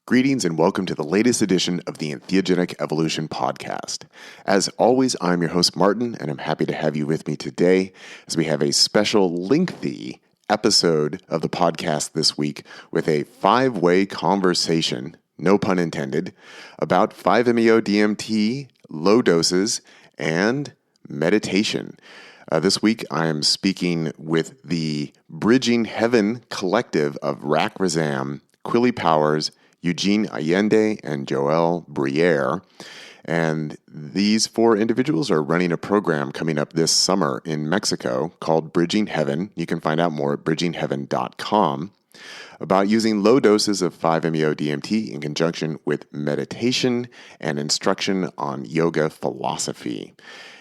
Greetings and welcome to the latest edition of the Entheogenic Evolution Podcast. As always, I'm your host Martin, and I'm happy to have you with me today as we have a special lengthy episode of the podcast this week with a 5-way conversation, no pun intended, about 5-MeO-DMT, low doses, and meditation. This week, I am speaking with the Bridging Heaven collective of Rack Razam, Quilly Powers, Eugene Allende, and Joel Briere. And these 4 individuals are running a program coming up this summer in Mexico called Bridging Heaven. You can find out more at bridgingheaven.com about using low doses of 5-MeO-DMT in conjunction with meditation and instruction on yoga philosophy.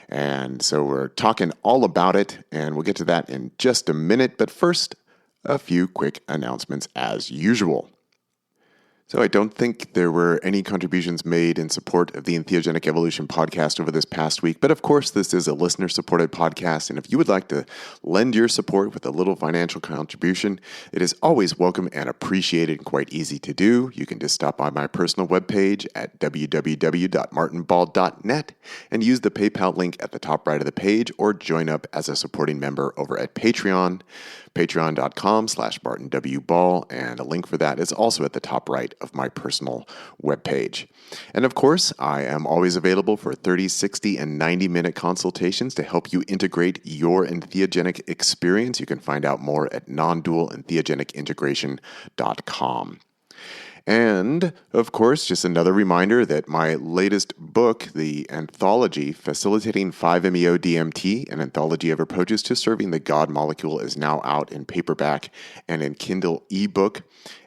And so we're talking all about it, and we'll get to that in just a minute. But first, a few quick announcements as usual. So I don't think there were any contributions made in support of the Entheogenic Evolution podcast over this past week, but of course this is a listener-supported podcast, and if you would like to lend your support with a little financial contribution, it is always welcome and appreciated and quite easy to do. You can just stop by my personal webpage at www.martinball.net and use the PayPal link at the top right of the page, or join up as a supporting member over at Patreon, patreon.com/MartinWBall, and a link for that is also at the top right of my personal webpage. And of course, I am always available for 30, 60, and 90-minute consultations to help you integrate your entheogenic experience. You can find out more at nondualentheogenicintegration.com. And, of course, just another reminder that my latest book, the anthology, Facilitating 5-MeO-DMT, an anthology of approaches to serving the God molecule, is now out in paperback and in Kindle ebook.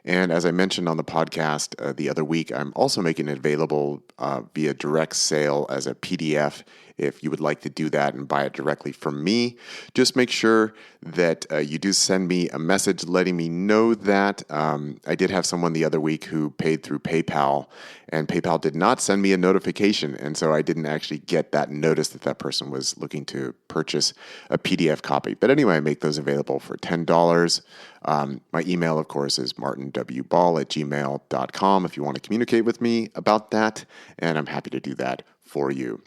And as I mentioned on the podcast the other week, I'm also making it available via direct sale as a PDF. If you would like to do that and buy it directly from me, just make sure that you do send me a message letting me know that. I did have someone the other week who paid through PayPal, and PayPal did not send me a notification, and so I didn't actually get that notice that that person was looking to purchase a PDF copy. But anyway, I make those available for $10. My email, of course, is martinwball@gmail.com if you want to communicate with me about that, and I'm happy to do that for you.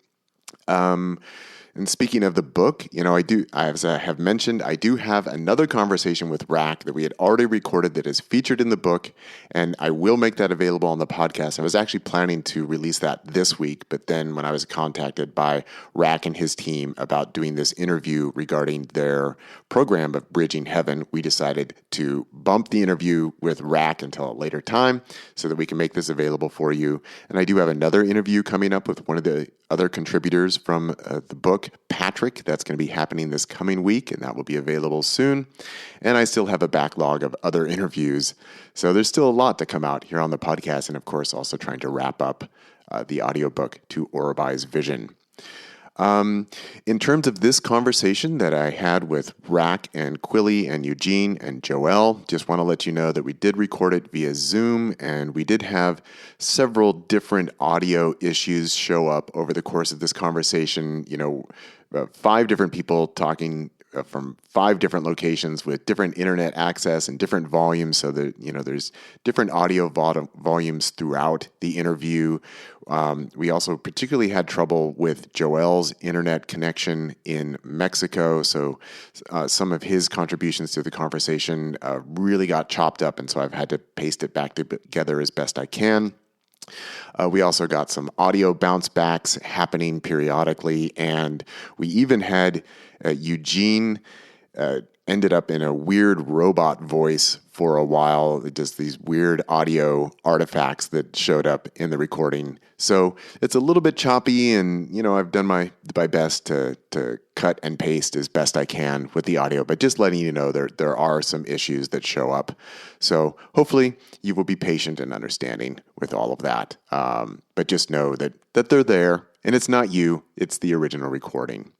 And speaking of the book, as I have mentioned, I do have another conversation with Rack that we had already recorded that is featured in the book, and I will make that available on the podcast. I was actually planning to release that this week, but then when I was contacted by Rack and his team about doing this interview regarding their program of Bridging Heaven, we decided to bump the interview with Rack until a later time so that we can make this available for you. And I do have another interview coming up with one of the other contributors from the book, Patrick. That's going to be happening this coming week, and that will be available soon. And I still have a backlog of other interviews. So there's still a lot to come out here on the podcast, and of course also trying to wrap up the audiobook To Oribai's Vision. In terms of this conversation that I had with Rack and Quilly and Eugene and Joel, just want to let you know that we did record it via Zoom, and we did have several different audio issues show up over the course of this conversation. 5 different people talking from 5 different locations with different internet access and different volumes, so that there's different audio volumes throughout the interview. We also particularly had trouble with Joel's internet connection in Mexico, so some of his contributions to the conversation really got chopped up, and so I've had to paste it back together as best I can. We also got some audio bounce backs happening periodically, and we even had Eugene ended up in a weird robot voice for a while, just these weird audio artifacts that showed up in the recording. So it's a little bit choppy, and I've done my best to cut and paste as best I can with the audio, but just letting you know there are some issues that show up. So hopefully you will be patient and understanding with all of that. But just know that they're there, and it's not you, it's the original recording.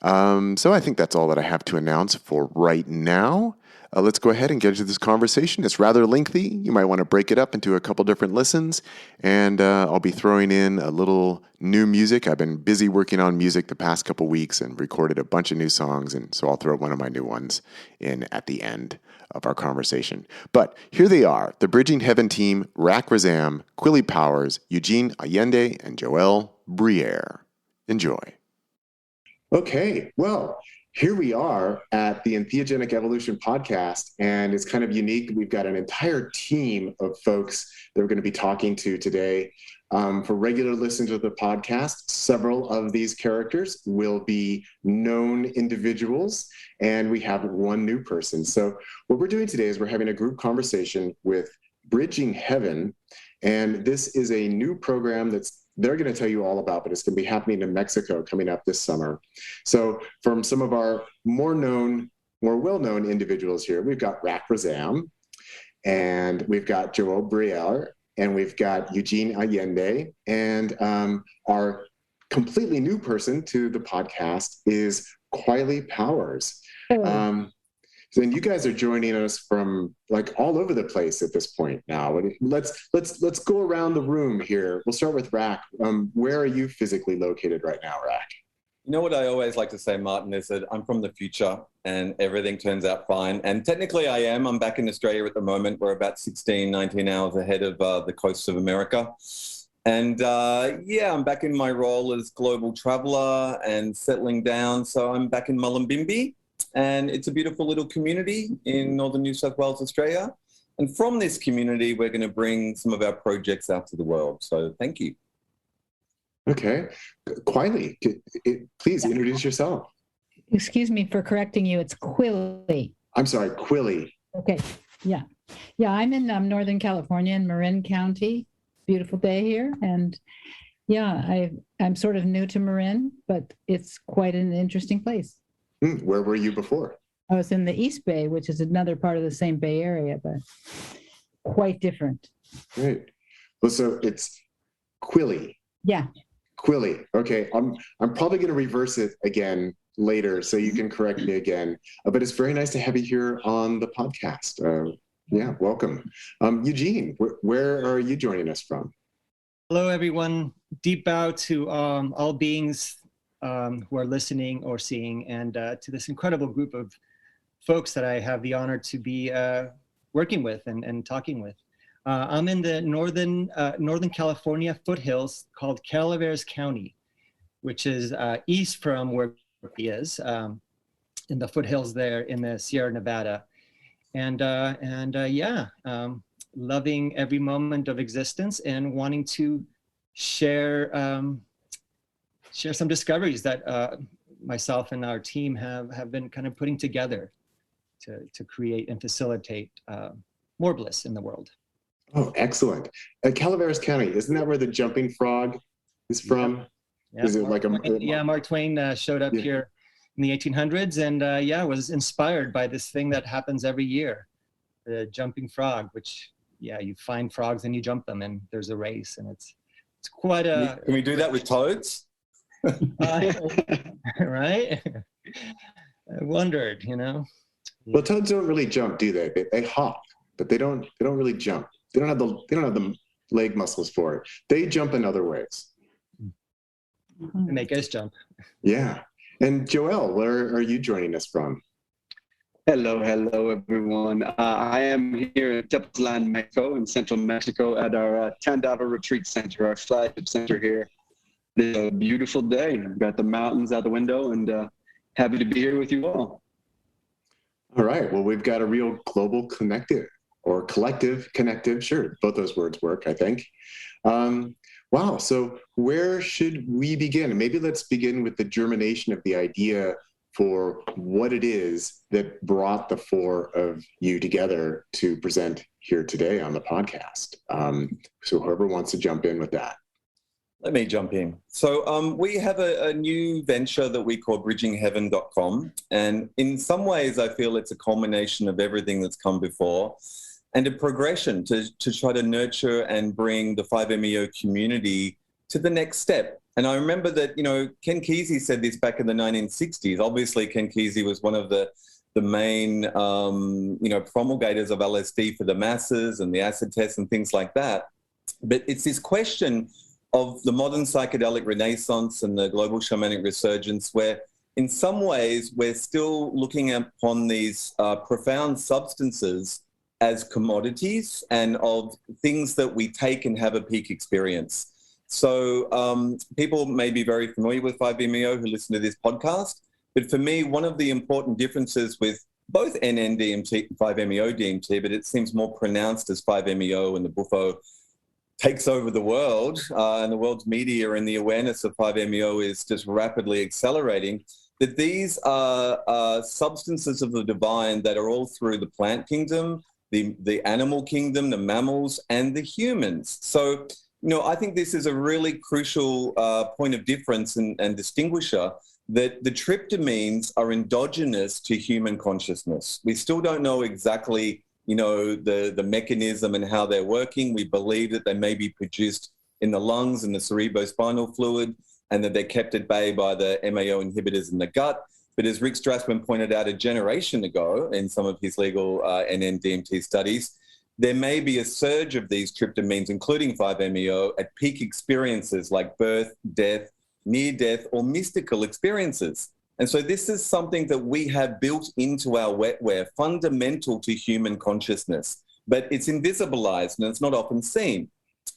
So I think that's all that I have to announce for right now. let's go ahead and get into this conversation. It's rather lengthy. You might want to break it up into a couple different listens, and I'll be throwing in a little new music. I've been busy working on music the past couple weeks and recorded a bunch of new songs, and so I'll throw one of my new ones in at the end of our conversation. But here they are, the Bridging Heaven team, Rack Razam, Quilly Powers, Eugene Allende, and Joel Briere. Enjoy. Okay, well, here we are at the Entheogenic Evolution podcast, and it's kind of unique. We've got an entire team of folks that we're going to be talking to today. For regular listeners of the podcast, several of these characters will be known individuals, and we have one new person. So what we're doing today is we're having a group conversation with Bridging Heaven, and this is a new program they're going to tell you all about, but it's going to be happening in Mexico coming up this summer. So from some of our more well-known individuals here, we've got Rack Razam, and we've got Joel Briere, and we've got Eugene Allende, and our completely new person to the podcast is Quilly Powers. And you guys are joining us from like all over the place at this point now. Let's go around the room here. We'll start with Rack. Where are you physically located right now, Rack? You know what I always like to say, Martin, is that I'm from the future and everything turns out fine. And technically I am. I'm back in Australia at the moment. We're about 16, 19 hours ahead of the coast of America. And I'm back in my role as global traveler and settling down. So I'm back in Mullumbimby. And it's a beautiful little community in northern New South Wales, Australia. And from this community, we're going to bring some of our projects out to the world. So thank you. Okay. Quilly, please introduce yourself. Excuse me for correcting you. It's Quilly. I'm sorry, Quilly. Okay. Yeah. Yeah, I'm in Northern California in Marin County. Beautiful day here. And yeah, I'm sort of new to Marin, but it's quite an interesting place. Where were you before? I was in the East Bay, which is another part of the same Bay Area, but quite different. Great. Well, so it's Quilly. Yeah. Quilly. Okay. I'm probably going to reverse it again later, so you can correct me again. But it's very nice to have you here on the podcast. Welcome. Eugene, where are you joining us from? Hello, everyone. Deep bow to all beings who are listening or seeing, and to this incredible group of folks that I have the honor to be working with and talking with. I'm in the Northern California foothills called Calaveras County, which is east from where he is, in the foothills there in the Sierra Nevada. And loving every moment of existence and wanting to share some discoveries that myself and our team have been kind of putting together to create and facilitate more bliss in the world. Oh, excellent. Calaveras County, isn't that where the jumping frog is from? Yeah. Is it Mark Twain showed up here in the 1800s and was inspired by this thing that happens every year, the jumping frog, which you find frogs and you jump them and there's a race, and it's quite a... Can we do that with toads? Right? I wondered, Well, toads don't really jump, do they? They hop, but they don't really jump. They don't have the leg muscles for it. They jump in other ways. They make us jump. Yeah. And Joel, where are you joining us from? Hello, everyone. I am here in Tepoztlán, Mexico, in central Mexico at our Tandava Retreat Center, our flagship center here. It's a beautiful day. We've got the mountains out the window, and happy to be here with you all. All right. Well, we've got a real global connective, sure, both those words work, I think. Wow. So where should we begin? Maybe let's begin with the germination of the idea for what it is that brought the four of you together to present here today on the podcast. So whoever wants to jump in with that. Let me jump in. So we have a new venture that we call bridgingheaven.com. And in some ways, I feel it's a culmination of everything that's come before and a progression to try to nurture and bring the 5MEO community to the next step. And I remember that, Ken Kesey said this back in the 1960s. Obviously, Ken Kesey was one of the the main, promulgators of LSD for the masses and the acid tests and things like that. But it's this question of the modern psychedelic renaissance and the global shamanic resurgence, where in some ways we're still looking upon these profound substances as commodities and of things that we take and have a peak experience. So people may be very familiar with 5-MeO who listen to this podcast, but for me, one of the important differences with both NN-DMT and 5-MeO-DMT, but it seems more pronounced as 5-MeO, and the Bufo takes over the world, and the world's media and the awareness of 5-MeO is just rapidly accelerating, that these are substances of the divine that are all through the plant kingdom, the animal kingdom, the mammals, and the humans. So, I think this is a really crucial point of difference and distinguisher, that the tryptamines are endogenous to human consciousness. We still don't know exactly the mechanism and how they're working. We believe that they may be produced in the lungs and the cerebrospinal fluid, and that they're kept at bay by the MAO inhibitors in the gut. But as Rick Strassman pointed out a generation ago in some of his legal NN-DMT studies, there may be a surge of these tryptamines, including 5-MeO, at peak experiences like birth, death, near death, or mystical experiences. And so this is something that we have built into our wetware, fundamental to human consciousness, but it's invisibilized and it's not often seen.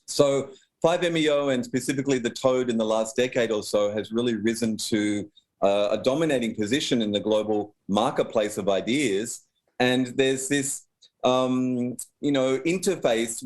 So 5-MeO, and specifically the toad in the last decade or so, has really risen to a dominating position in the global marketplace of ideas. And there's this, interface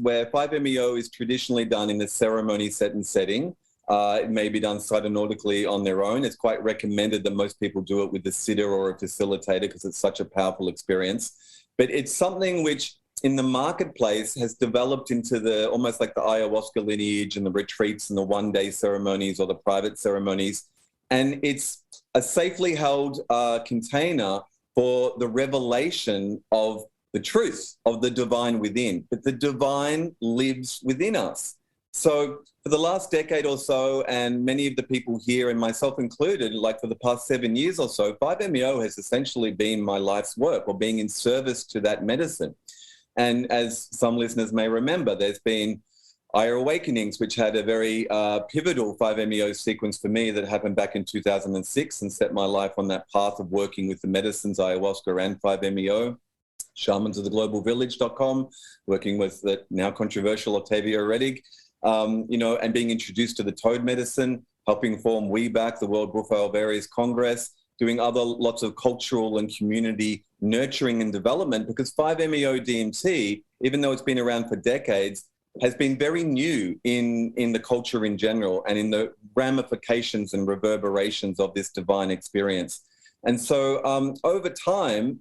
where 5-MeO is traditionally done in a ceremony set and setting. It may be done cytonautically on their own. It's quite recommended that most people do it with a sitter or a facilitator because it's such a powerful experience. But it's something which in the marketplace has developed into almost like the ayahuasca lineage and the retreats and the one-day ceremonies or the private ceremonies. And it's a safely held container for the revelation of the truth of the divine within. But the divine lives within us. So for the last decade or so, and many of the people here, and myself included, like for the past 7 years or so, 5-MeO has essentially been my life's work, or being in service to that medicine. And as some listeners may remember, there's been Aya Awakenings, which had a very pivotal 5-MeO sequence for me that happened back in 2006 and set my life on that path of working with the medicines, ayahuasca and 5-MeO. Shamansoftheglobalvillage.com, working with the now controversial Octavio Redig, and being introduced to the toad medicine, helping form WeBack, the World Bufo Alvarius Congress, doing lots of cultural and community nurturing and development, because 5-MeO-DMT, even though it's been around for decades, has been very new in the culture in general and in the ramifications and reverberations of this divine experience. And so over time,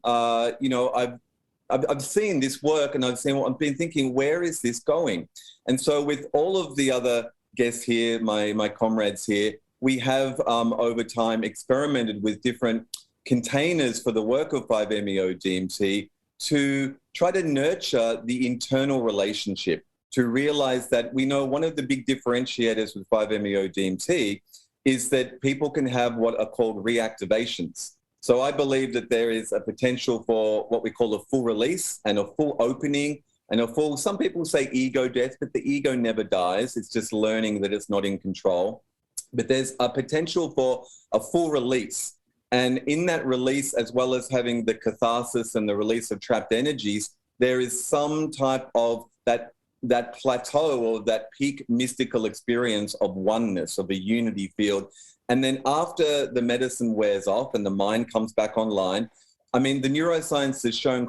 I've seen this work, and I've been thinking, where is this going? And so with all of the other guests here, my comrades here, we have over time experimented with different containers for the work of 5-MeO-DMT to try to nurture the internal relationship, to realize that we know one of the big differentiators with 5-MeO-DMT is that people can have what are called reactivations. So I believe that there is a potential for what we call a full release and a full opening and some people say ego death, but the ego never dies. It's just learning that it's not in control. But there's a potential for a full release. And in that release, as well as having the catharsis and the release of trapped energies, there is some type of that plateau or that peak mystical experience of oneness, of a unity field. And then after the medicine wears off and the mind comes back online, I mean, the neuroscience has shown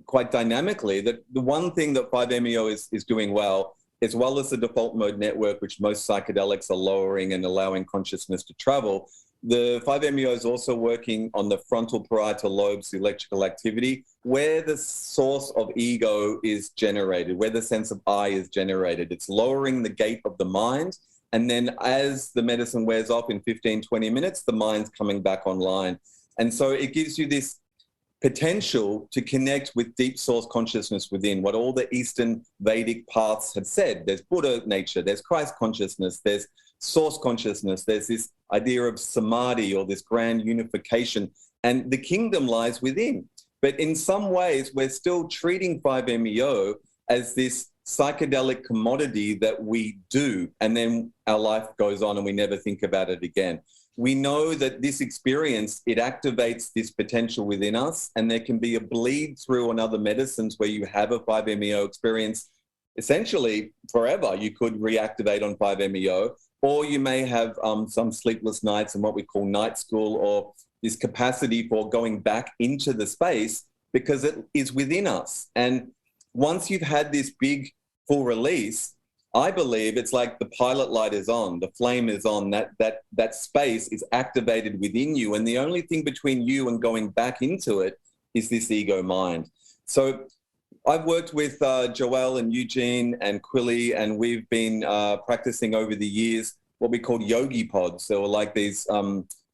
quite dynamically that the one thing that 5-MeO is doing well as the default mode network, which most psychedelics are lowering and allowing consciousness to travel, the 5-MeO is also working on the frontal parietal lobes, the electrical activity, where the source of ego is generated, where the sense of I is generated. It's lowering the gate of the mind. And then as the medicine wears off in 15, 20 minutes, the mind's coming back online. And so it gives you this potential to connect with deep source consciousness within, what all the Eastern Vedic paths have said. There's Buddha nature, there's Christ consciousness, there's source consciousness, there's this idea of samadhi or this grand unification. and the kingdom lies within. But in some ways, we're still treating 5-MeO as this psychedelic commodity that we do, and then our life goes on and we never think about it again. We know that this experience, it activates this potential within us, and there can be a bleed through on other medicines where you have a 5-MeO experience essentially forever. You could reactivate on 5-MeO, or you may have some sleepless nights and what we call night school, or this capacity for going back into the space because it is within us. And once you've had this big full release, I believe it's like the pilot light is on, the flame is on, that space is activated within you. And the only thing between you and going back into it is this ego mind. So I've worked with Joelle and Eugene and Quilly, and we've been practicing over the years what we call yogi pods. So like these,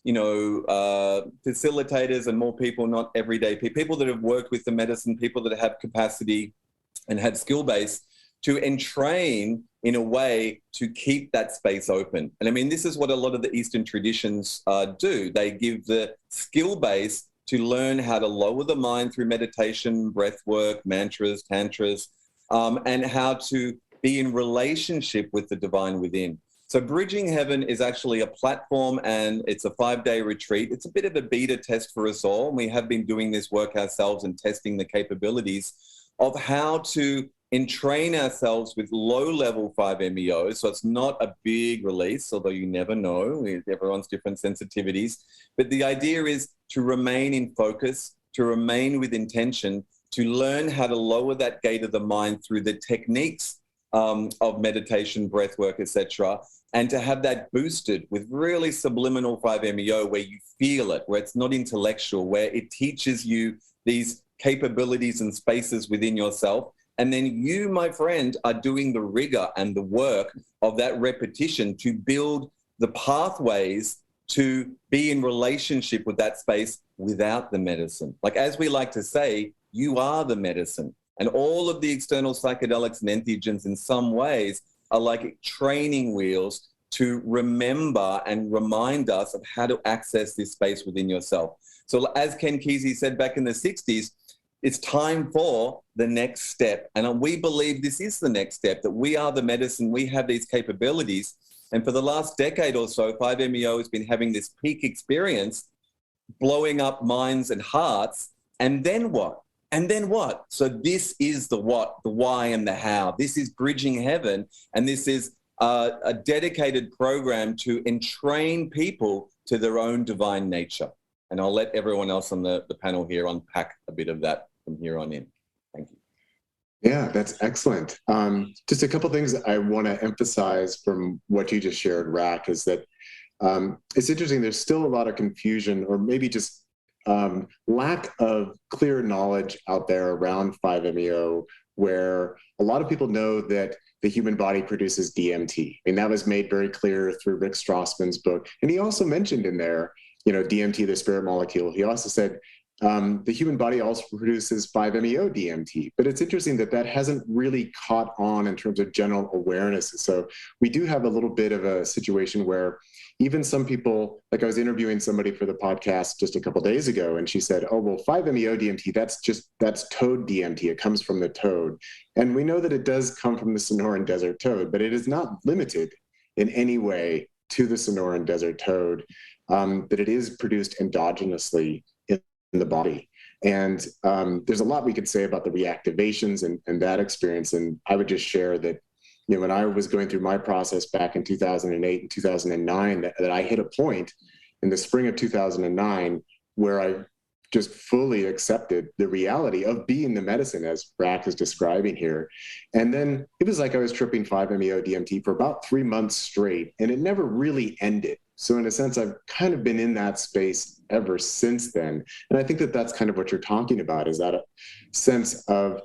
facilitators and more people, not everyday people that have worked with the medicine, people that have capacity and had skill base to entrain in a way to keep that space open. And I mean, this is what a lot of the Eastern traditions do. They give the skill base to learn how to lower the mind through meditation, breath work, mantras, tantras, and how to be in relationship with the divine within. So Bridging Heaven is actually a platform, and it's a 5-day retreat. It's a bit of a beta test for us all. And we have been doing this work ourselves and testing the capabilities of how to entrain ourselves with low-level 5-MeO. So it's not a big release, although you never know. Everyone's different sensitivities. But the idea is to remain in focus, to remain with intention, to learn how to lower that gate of the mind through the techniques of meditation, breath work, etc., and to have that boosted with really subliminal 5-MeO where you feel it, where it's not intellectual, where it teaches you these capabilities and spaces within yourself. And then you, my friend, are doing the rigor and the work of that repetition to build the pathways to be in relationship with that space without the medicine. Like, as we like to say, you are the medicine. And all of the external psychedelics and entheogens in some ways are like training wheels to remember and remind us of how to access this space within yourself. So as Ken Kesey said back in the 60s, it's time for the next step. And we believe this is the next step, that we are the medicine, we have these capabilities. And for the last decade or so, 5-MeO has been having this peak experience, blowing up minds and hearts. And then what? And then what? So this is the what, the why, and the how. This is Bridging Heaven, and this is a dedicated program to entrain people to their own divine nature. And I'll let everyone else on the panel here unpack a bit of that from here on in. Thank you. Yeah, that's excellent. Just a couple of things I want to emphasize from what you just shared, Rack, is that it's interesting. There's still a lot of confusion, or maybe just lack of clear knowledge out there around 5-MeO, where a lot of people know that the human body produces DMT. And that was made very clear through Rick Strassman's book. And he also mentioned in there, DMT, the spirit molecule. He also said the human body also produces 5-MeO DMT. But it's interesting that hasn't really caught on in terms of general awareness. So we do have a little bit of a situation where even some people, like I was interviewing somebody for the podcast just a couple of days ago, and she said, oh, well, 5-MeO DMT, that's toad DMT. It comes from the toad. And we know that it does come from the Sonoran Desert toad, but it is not limited in any way to the Sonoran Desert toad, that it is produced endogenously in the body. And there's a lot we could say about the reactivations and that experience. And I would just share that, when I was going through my process back in 2008 and 2009, that I hit a point in the spring of 2009 where I just fully accepted the reality of being the medicine, as Rack is describing here. And then it was like I was tripping 5-MeO DMT for about 3 months straight, and it never really ended. So in a sense, I've kind of been in that space ever since then. And I think that's kind of what you're talking about, is that a sense of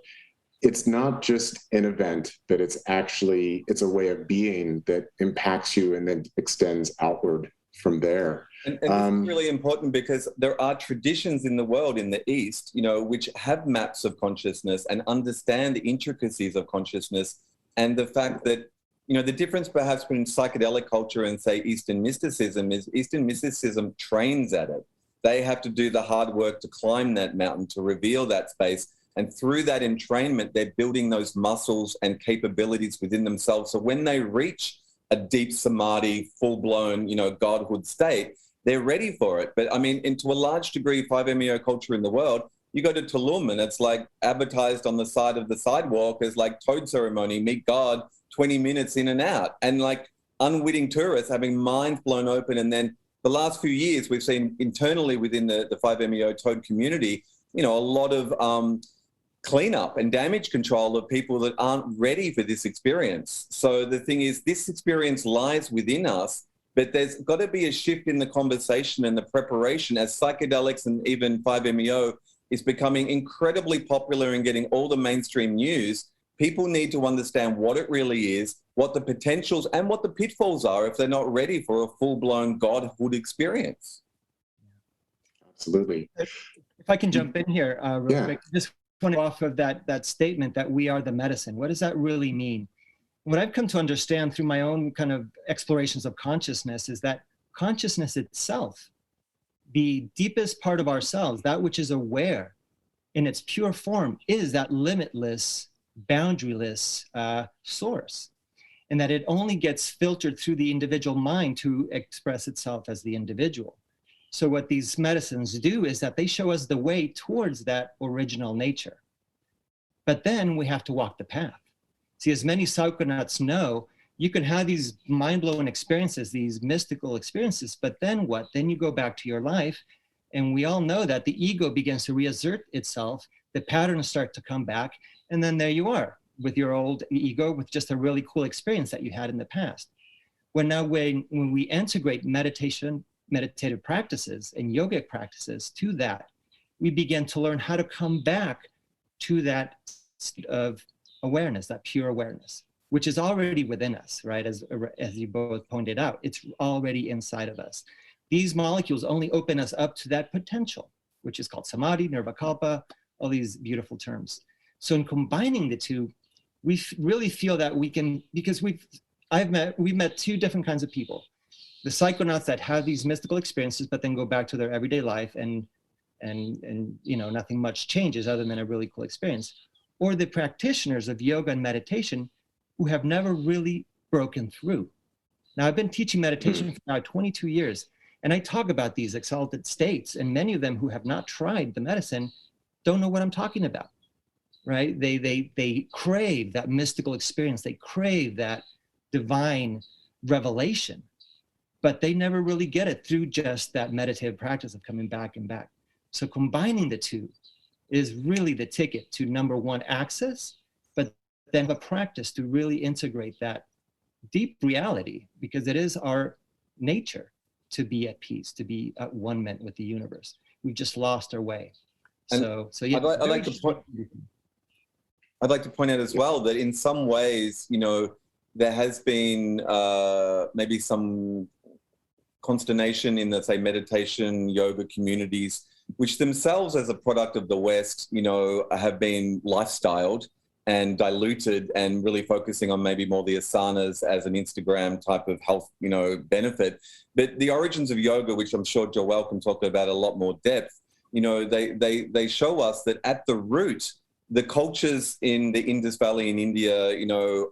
it's not just an event, but it's a way of being that impacts you and then extends outward from there. And this is really important because there are traditions in the world, in the East, which have maps of consciousness and understand the intricacies of consciousness, and the fact that, the difference perhaps between psychedelic culture and, say, Eastern mysticism is Eastern mysticism trains at it. They have to do the hard work to climb that mountain, to reveal that space. And through that entrainment, they're building those muscles and capabilities within themselves. So when they reach a deep samadhi, full-blown, godhood state, they're ready for it. But I mean, to a large degree, 5-MeO culture in the world, you go to Tulum and it's like advertised on the side of the sidewalk as like toad ceremony, meet God, 20 minutes in and out. And like unwitting tourists having minds blown open. And then the last few years, we've seen internally within the 5-MeO toad community, a lot of cleanup and damage control of people that aren't ready for this experience. So the thing is, this experience lies within us, but there's got to be a shift in the conversation and the preparation as psychedelics and even 5-MeO is becoming incredibly popular and getting all the mainstream news. People need to understand what it really is, what the potentials and what the pitfalls are if they're not ready for a full-blown godhood experience. Absolutely. If I can jump in here real quick, just off of that statement that we are the medicine. What does that really mean? What I've come to understand through my own kind of explorations of consciousness is that consciousness itself, the deepest part of ourselves, that which is aware in its pure form, is that limitless, boundaryless source. And that it only gets filtered through the individual mind to express itself as the individual. So what these medicines do is that they show us the way towards that original nature. But then we have to walk the path. See, as many psychonauts know, you can have these mind-blowing experiences, these mystical experiences, but then what? Then you go back to your life, and we all know that the ego begins to reassert itself, the patterns start to come back, and then there you are with your old ego with just a really cool experience that you had in the past. When we integrate meditative practices and yogic practices to that, we begin to learn how to come back to that state of awareness, that pure awareness, which is already within us, right? As you both pointed out, it's already inside of us. These molecules only open us up to that potential, which is called samadhi, nirvikalpa, all these beautiful terms. So in combining the two, we really feel that we can, because we've met two different kinds of people. The psychonauts that have these mystical experiences, but then go back to their everyday life and nothing much changes other than a really cool experience. Or the practitioners of yoga and meditation who have never really broken through. Now, I've been teaching meditation for now 22 years, and I talk about these exalted states, and many of them who have not tried the medicine don't know what I'm talking about, right? They crave that mystical experience. They crave that divine revelation, but they never really get it through just that meditative practice of coming back and back. So combining the two is really the ticket to number one, access, but then a practice to really integrate that deep reality, because it is our nature to be at peace, to be at one with the universe. We've just lost our way. So yeah. I'd like to point out as well that in some ways, there has been maybe some consternation in the, say, meditation, yoga communities, which themselves as a product of the West, have been lifestyled and diluted and really focusing on maybe more the asanas as an Instagram type of health, benefit. But the origins of yoga, which I'm sure Joel can talk about a lot more depth, they show us that at the root, the cultures in the Indus Valley in India,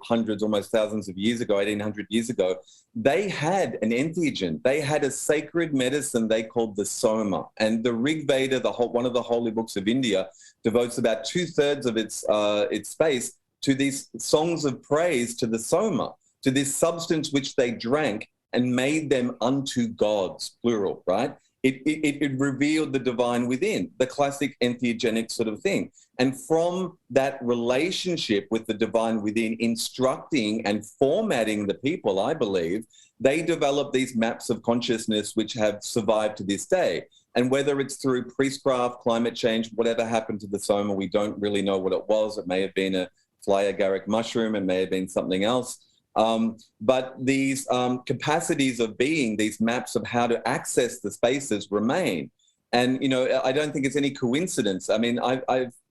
hundreds, almost thousands of years ago, 1800 years ago, they had an entheogen. They had a sacred medicine they called the soma. And the Rig Veda, one of the holy books of India, devotes about 2/3 of its space to these songs of praise to the soma, to this substance which they drank and made them unto gods, plural, right? It revealed the divine within, the classic entheogenic sort of thing. And from that relationship with the divine within, instructing and formatting the people, I believe, they developed these maps of consciousness which have survived to this day. And whether it's through priestcraft, climate change, whatever happened to the soma, we don't really know what it was. It may have been a fly agaric mushroom, it may have been something else. But these capacities of being, these maps of how to access the spaces remain. And, I don't think it's any coincidence. I mean,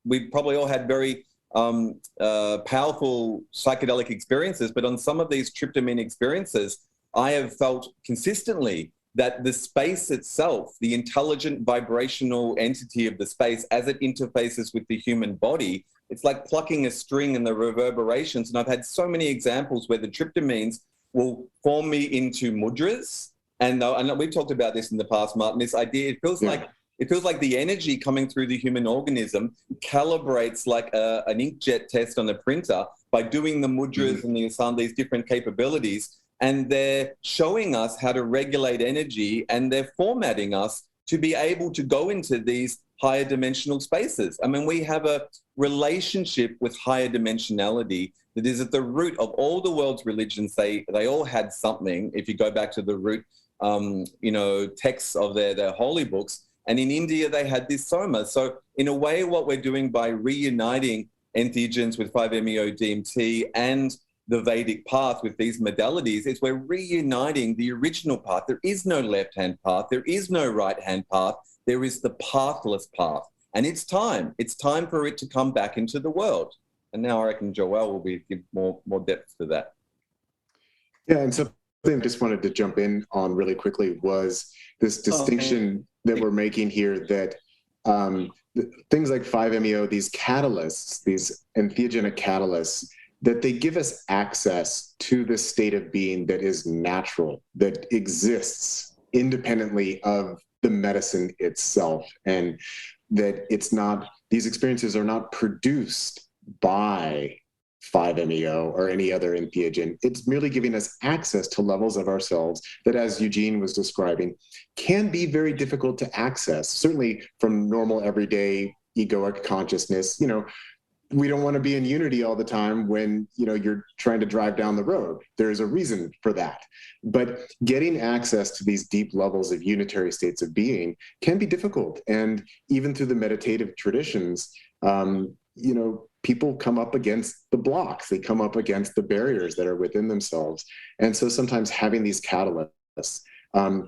we've probably all had very powerful psychedelic experiences, but on some of these tryptamine experiences, I have felt consistently that the space itself, the intelligent vibrational entity of the space, as it interfaces with the human body, it's like plucking a string and the reverberations. And I've had so many examples where the tryptamines will form me into mudras. And we've talked about this in the past, Martin, this idea, it feels like the energy coming through the human organism calibrates like an inkjet test on a printer by doing the mudras and these different capabilities. And they're showing us how to regulate energy, and they're formatting us to be able to go into these higher dimensional spaces. I mean, we have a relationship with higher dimensionality that is at the root of all the world's religions. They all had something, if you go back to the root, texts of their holy books. And in India, they had this soma. So in a way, what we're doing by reuniting entheogens with 5-MeO DMT and the Vedic path with these modalities is we're reuniting the original path. There is no left-hand path. There is no right-hand path. There is the pathless path. And it's time. It's time for it to come back into the world. And now I reckon Joel will give more depth to that. Yeah, and something I just wanted to jump in on really quickly was this distinction that we're making here, that things like 5-MeO, these catalysts, these entheogenic catalysts, that they give us access to the state of being that is natural, that exists independently of the medicine itself, and that these experiences are not produced by 5-MeO or any other entheogen. It's merely giving us access to levels of ourselves that, as Eugene was describing, can be very difficult to access, certainly from normal everyday egoic consciousness. We don't want to be in unity all the time when, you're trying to drive down the road. There's a reason for that. But getting access to these deep levels of unitary states of being can be difficult. And even through the meditative traditions, people come up against the blocks. They come up against the barriers that are within themselves. And so sometimes having these catalysts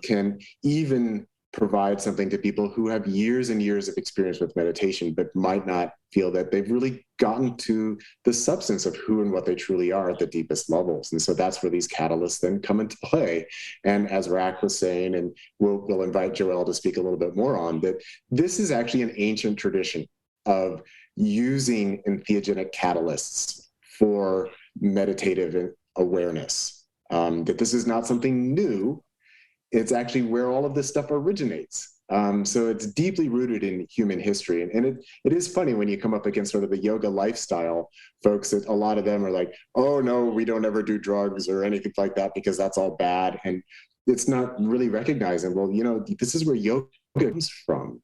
can even provide something to people who have years and years of experience with meditation, but might not feel that they've really gotten to the substance of who and what they truly are at the deepest levels. And so that's where these catalysts then come into play. And as Rack was saying, and we'll invite Joel to speak a little bit more on, that this is actually an ancient tradition of using entheogenic catalysts for meditative awareness, that this is not something new. It's actually where all of this stuff originates. So it's deeply rooted in human history. And it is funny when you come up against sort of the yoga lifestyle folks, that a lot of them are like, oh no, we don't ever do drugs or anything like that because that's all bad. And it's not really recognizing, well, this is where yoga comes from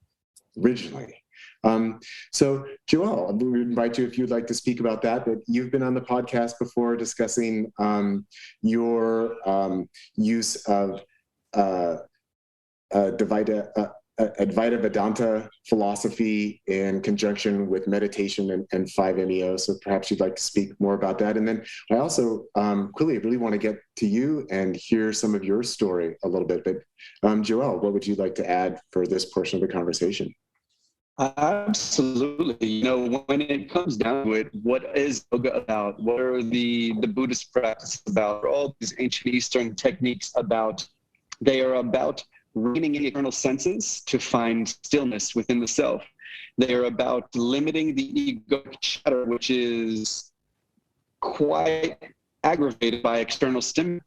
originally. So Joel, we invite you, if you'd like to speak about that you've been on the podcast before discussing your use of Advaita Vedanta philosophy in conjunction with meditation and 5-MeO. So perhaps you'd like to speak more about that. And then I also, Quilly, really want to get to you and hear some of your story a little bit. But Joel, what would you like to add for this portion of the conversation? Absolutely. When it comes down to it, what is yoga about? What are the Buddhist practices about? All these ancient Eastern techniques about? They are about reining in internal senses to find stillness within the self. They are about limiting the egoic chatter, which is quite aggravated by external stimuli.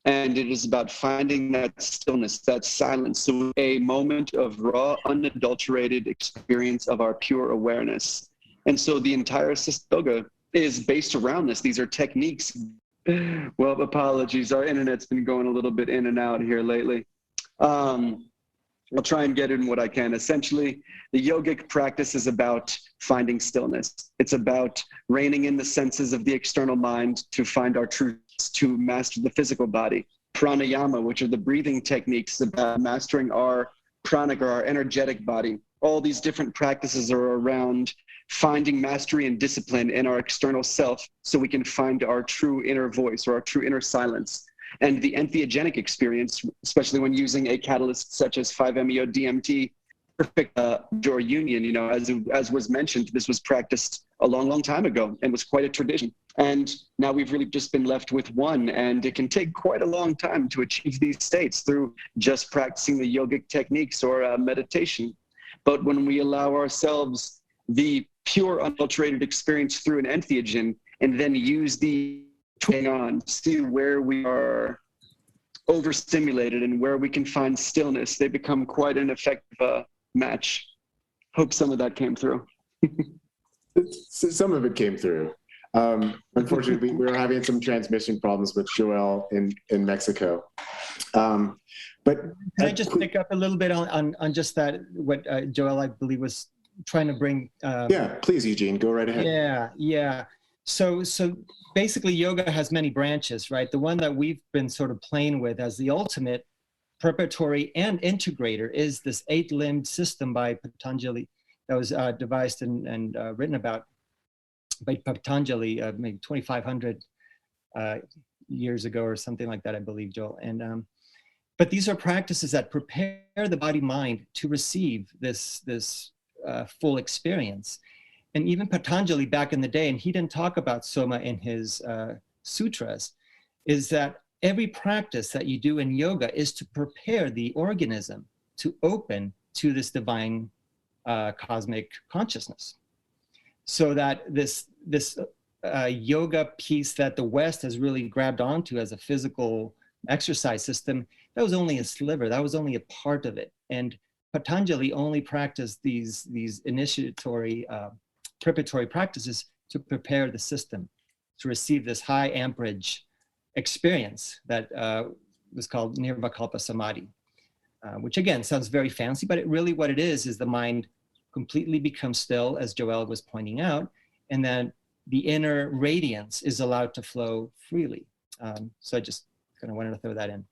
And it is about finding that stillness, that silence, so a moment of raw, unadulterated experience of our pure awareness. And so the entire system of yoga is based around this. These are techniques. Well, apologies. Our internet's been going a little bit in and out here lately. I'll try and get in what I can. Essentially, the yogic practice is about finding stillness. It's about reining in the senses of the external mind to find our truth, to master the physical body. Pranayama, which are the breathing techniques, is about mastering our pranic, or our energetic body. All these different practices are around finding mastery and discipline in our external self so we can find our true inner voice, or our true inner silence. And the entheogenic experience, especially when using a catalyst such as 5-MeO DMT, perfect door union. As was mentioned, this was practiced a long, long time ago and was quite a tradition. And now we've really just been left with one, and it can take quite a long time to achieve these states through just practicing the yogic techniques or meditation. But when we allow ourselves the pure unadulterated experience through an entheogen and then use the twing on, see where we are overstimulated and where we can find stillness, they become quite an effective match. Hope some of that came through. Some of it came through. Unfortunately, we were having some transmission problems with Joel in Mexico. But can I just pick up a little bit on just that, what Joel, I believe, was trying to bring? Yeah, please, Eugene, go right ahead. Yeah. So basically, yoga has many branches, right? The one that we've been sort of playing with as the ultimate preparatory and integrator is this 8-limbed system by Patanjali that was devised and written about by Patanjali maybe 2,500 years ago or something like that, I believe, Joel. And but these are practices that prepare the body-mind to receive this full experience. And even Patanjali back in the day, and he didn't talk about soma in his sutras, is that every practice that you do in yoga is to prepare the organism to open to this divine cosmic consciousness. So that this yoga piece that the West has really grabbed onto as a physical exercise system, that was only a sliver, that was only a part of it. And Patanjali only practiced these initiatory, preparatory practices to prepare the system to receive this high amperage experience that was called Nirvikalpa Samadhi, which again sounds very fancy, but really what it is the mind completely becomes still, as Joel was pointing out, and then the inner radiance is allowed to flow freely. So I just kind of wanted to throw that in.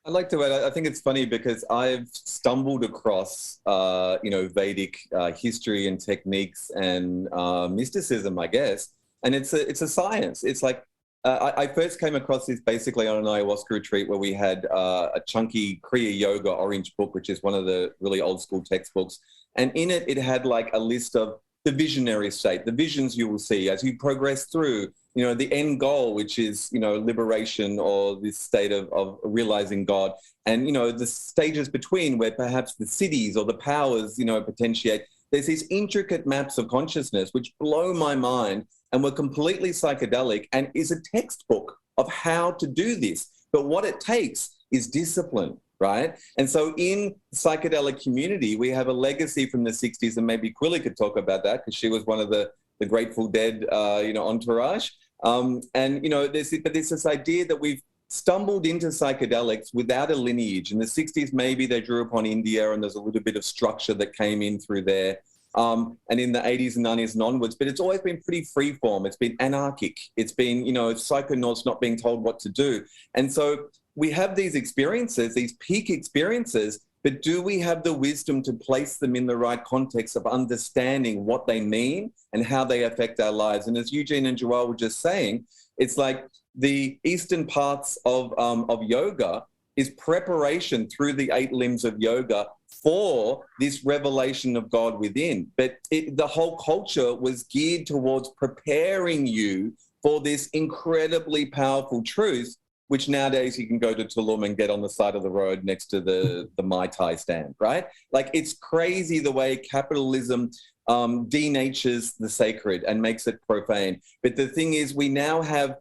I'd like to add, I think it's funny because I've stumbled across, Vedic history and techniques and mysticism, I guess, and it's a science. It's like, I first came across this basically on an ayahuasca retreat where we had a chunky Kriya Yoga orange book, which is one of the really old school textbooks. And in it, it had like a list of the visionary state, the visions you will see as you progress through, the end goal, which is, liberation or this state of realizing God. And, the stages between where perhaps the cities or the powers, potentiate. There's these intricate maps of consciousness which blow my mind and were completely psychedelic and is a textbook of how to do this. But what it takes is discipline. Right. And so in psychedelic community, we have a legacy from the 60s, and maybe Quilly could talk about that because she was one of the Grateful Dead, entourage. There's this idea that we've stumbled into psychedelics without a lineage. In the 60s, maybe they drew upon India and there's a little bit of structure that came in through there. And in the 80s and 90s and onwards, but it's always been pretty freeform. It's been anarchic. It's been, psychonauts not being told what to do. And so we have these experiences, these peak experiences, but do we have the wisdom to place them in the right context of understanding what they mean and how they affect our lives? And as Eugene and Joel were just saying, it's like the eastern parts of yoga is preparation through the 8 limbs of yoga for this revelation of God within. But the whole culture was geared towards preparing you for this incredibly powerful truth, which nowadays you can go to Tulum and get on the side of the road next to the Mai Tai stand, right? Like, it's crazy the way capitalism denatures the sacred and makes it profane. But the thing is, we now have,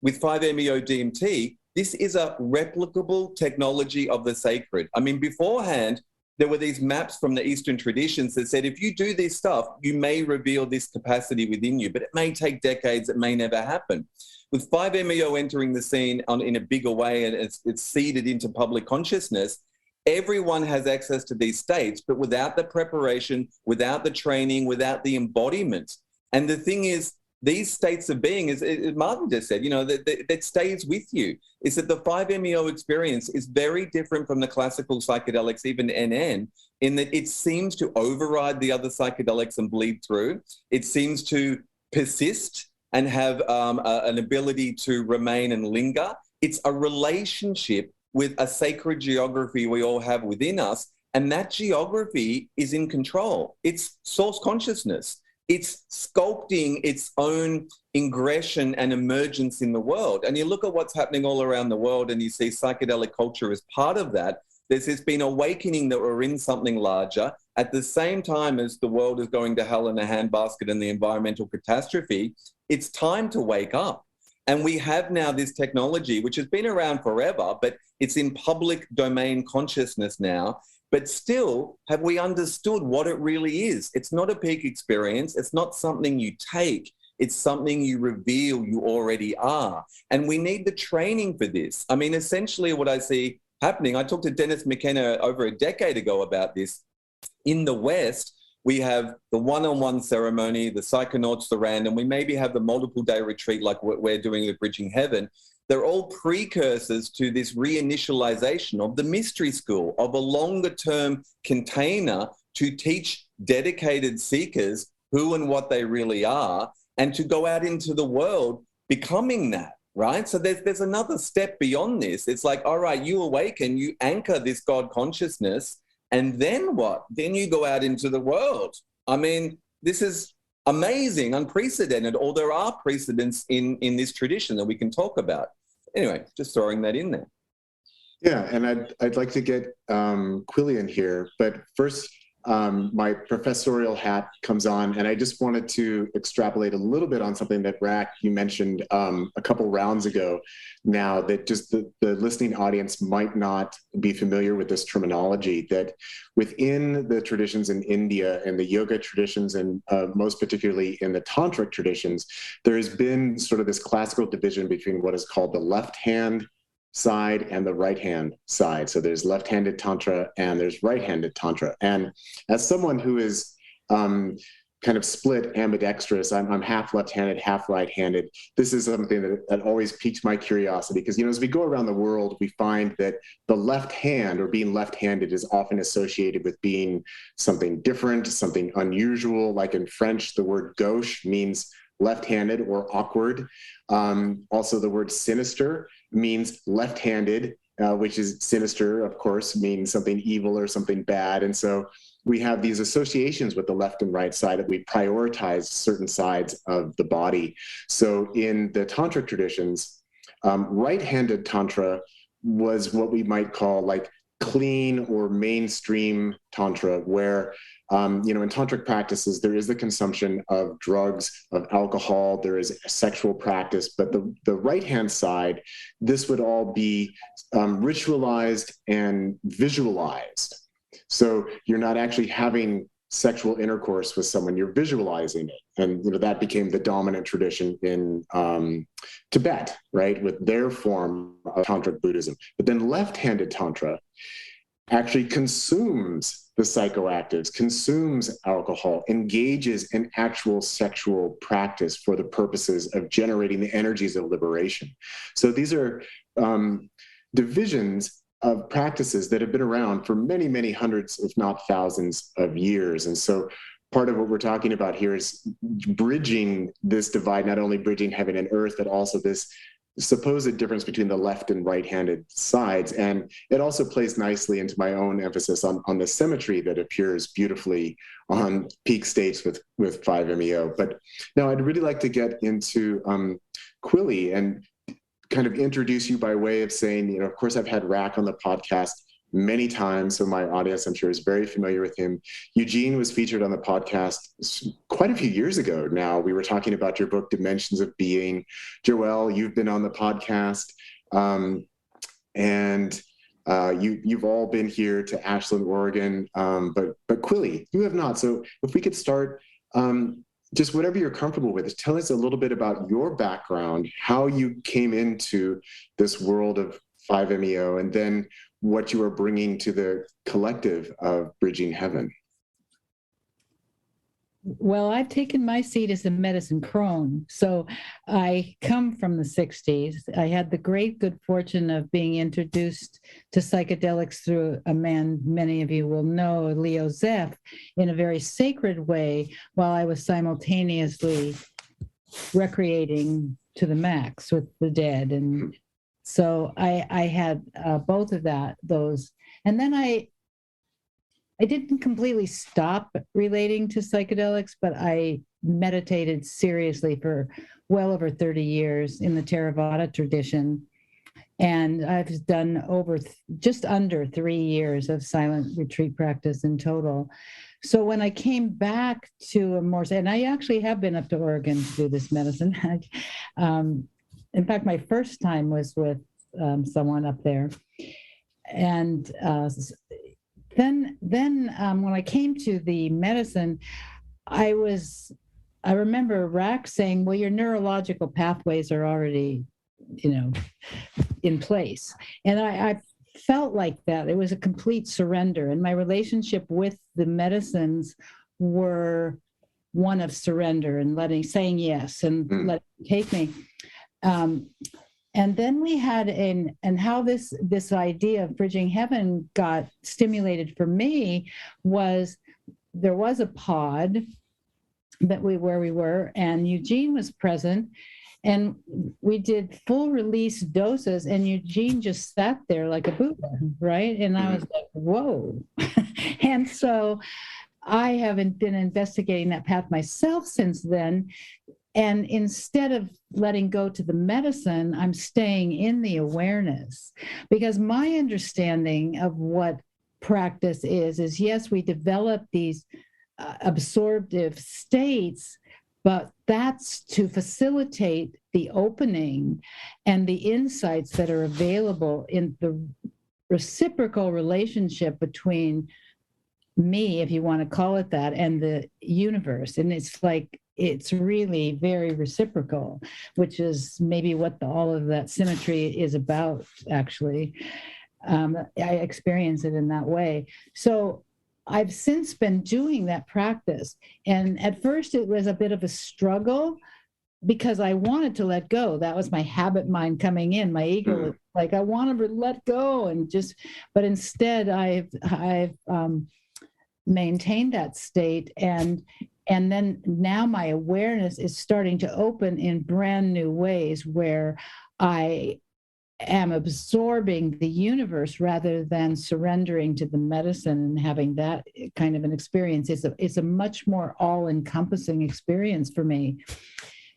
with 5-MeO DMT, this is a replicable technology of the sacred. I mean, beforehand, there were these maps from the Eastern traditions that said, if you do this stuff, you may reveal this capacity within you, but it may take decades, it may never happen. With 5-MeO entering the scene in a bigger way, and it's seeded into public consciousness, everyone has access to these states, but without the preparation, without the training, without the embodiment. And the thing is, these states of being, as Martin just said, that stays with you, is that the 5-MeO experience is very different from the classical psychedelics, even NN, in that it seems to override the other psychedelics and bleed through. It seems to persist and have an ability to remain and linger. It's a relationship with a sacred geography we all have within us, and that geography is in control. It's source consciousness. it's sculpting its own ingression and emergence in the world. And you look at what's happening all around the world and you see psychedelic culture as part of that. There's this been awakening that we're in something larger at the same time as the world is going to hell in a handbasket and the environmental catastrophe. It's time to wake up. And we have now this technology, which has been around forever, but it's in public domain consciousness now. But still, have we understood what it really is? It's not a peak experience. It's not something you take. It's something you reveal you already are. And we need the training for this. I mean, essentially what I see happening, I talked to Dennis McKenna over a decade ago about this. In the West, we have the one-on-one ceremony, the psychonauts, the random. We maybe have the multiple-day retreat like what we're doing with Bridging Heaven. They're all precursors to this reinitialization of the mystery school, of a longer-term container to teach dedicated seekers who and what they really are, and to go out into the world becoming that, right? So there's another step beyond this. It's like, all right, you awaken, you anchor this God consciousness, and then what? Then you go out into the world. I mean, this is amazing, unprecedented, or there are precedents in this tradition that we can talk about. Anyway, just throwing that in there. Yeah, and I'd like to get Quilly in here, but first, my professorial hat comes on, and I just wanted to extrapolate a little bit on something that Rack, you mentioned a couple rounds ago now, that just the listening audience might not be familiar with this terminology, that within the traditions in India and the yoga traditions, and most particularly in the tantric traditions, there has been sort of this classical division between what is called the left hand side and the right hand side. So there's left-handed tantra and there's right-handed tantra. And as someone who is kind of split ambidextrous, I'm half left-handed, half right-handed. This is something that always piques my curiosity because, as we go around the world, we find that the left hand or being left-handed is often associated with being something different, something unusual. Like in French, the word gauche means left-handed or awkward. Also, the word sinister means left-handed, which is sinister, of course, means something evil or something bad. And so we have these associations with the left and right side that we prioritize certain sides of the body. So in the tantric traditions, right-handed tantra was what we might call like clean or mainstream tantra, where in tantric practices, there is the consumption of drugs, of alcohol, there is a sexual practice, but the right-hand side, this would all be ritualized and visualized. So you're not actually having sexual intercourse with someone, you're visualizing it. And that became the dominant tradition in Tibet, right, with their form of tantric Buddhism. But then left-handed tantra actually consumes the psychoactives, consumes alcohol, engages in actual sexual practice for the purposes of generating the energies of liberation. So these are divisions of practices that have been around for many, many hundreds, if not thousands of years. And so part of what we're talking about here is bridging this divide, not only bridging heaven and earth, but also this supposed difference between the left and right-handed sides. And it also plays nicely into my own emphasis on the symmetry that appears beautifully on peak states with 5-MeO. But now I'd really like to get into Quilly and kind of introduce you by way of saying, of course, I've had Rack on the podcast many times, so my audience, I'm sure, is very familiar with him. Eugene was featured on the podcast quite a few years ago now. We were talking about your book, Dimensions of Being. Joelle, you've been on the podcast, and you've all been here to Ashland, Oregon, but Quilly, you have not. So if we could start, just whatever you're comfortable with, tell us a little bit about your background, how you came into this world of 5-MeO, and then what you are bringing to the collective of Bridging Heaven. Well, I've taken my seat as a medicine crone. So I come from the 60s. I had the great good fortune of being introduced to psychedelics through a man many of you will know, Leo Zeff, in a very sacred way, while I was simultaneously recreating to the max with the dead. And so I had both of those. And then I didn't completely stop relating to psychedelics, but I meditated seriously for well over 30 years in the Theravada tradition. And I've done just under 3 years of silent retreat practice in total. So when I came back to a more, and I actually have been up to Oregon to do this medicine. In fact, my first time was with someone up there. And then when I came to the medicine, I remember Rack saying, well, your neurological pathways are already, in place. And I felt like that. It was a complete surrender. And my relationship with the medicines were one of surrender and saying yes and letting it take me. And then we had and how this idea of bridging heaven got stimulated for me was there was a pod where we were, and Eugene was present. And we did full release doses, and Eugene just sat there like a Buddha, right? And I was like, whoa. And so I haven't been investigating that path myself since then. And instead of letting go to the medicine, I'm staying in the awareness, because my understanding of what practice is yes, we develop these absorptive states, but that's to facilitate the opening and the insights that are available in the reciprocal relationship between me, if you want to call it that, and the universe. And it's really very reciprocal, which is maybe what all of that symmetry is about, actually. I experience it in that way. So I've since been doing that practice. And at first it was a bit of a struggle because I wanted to let go. That was my habit mind coming in. My ego was like, I want to let go but instead I've maintained that state. And then now my awareness is starting to open in brand new ways where I am absorbing the universe rather than surrendering to the medicine and having that kind of an experience. It's a much more all-encompassing experience for me.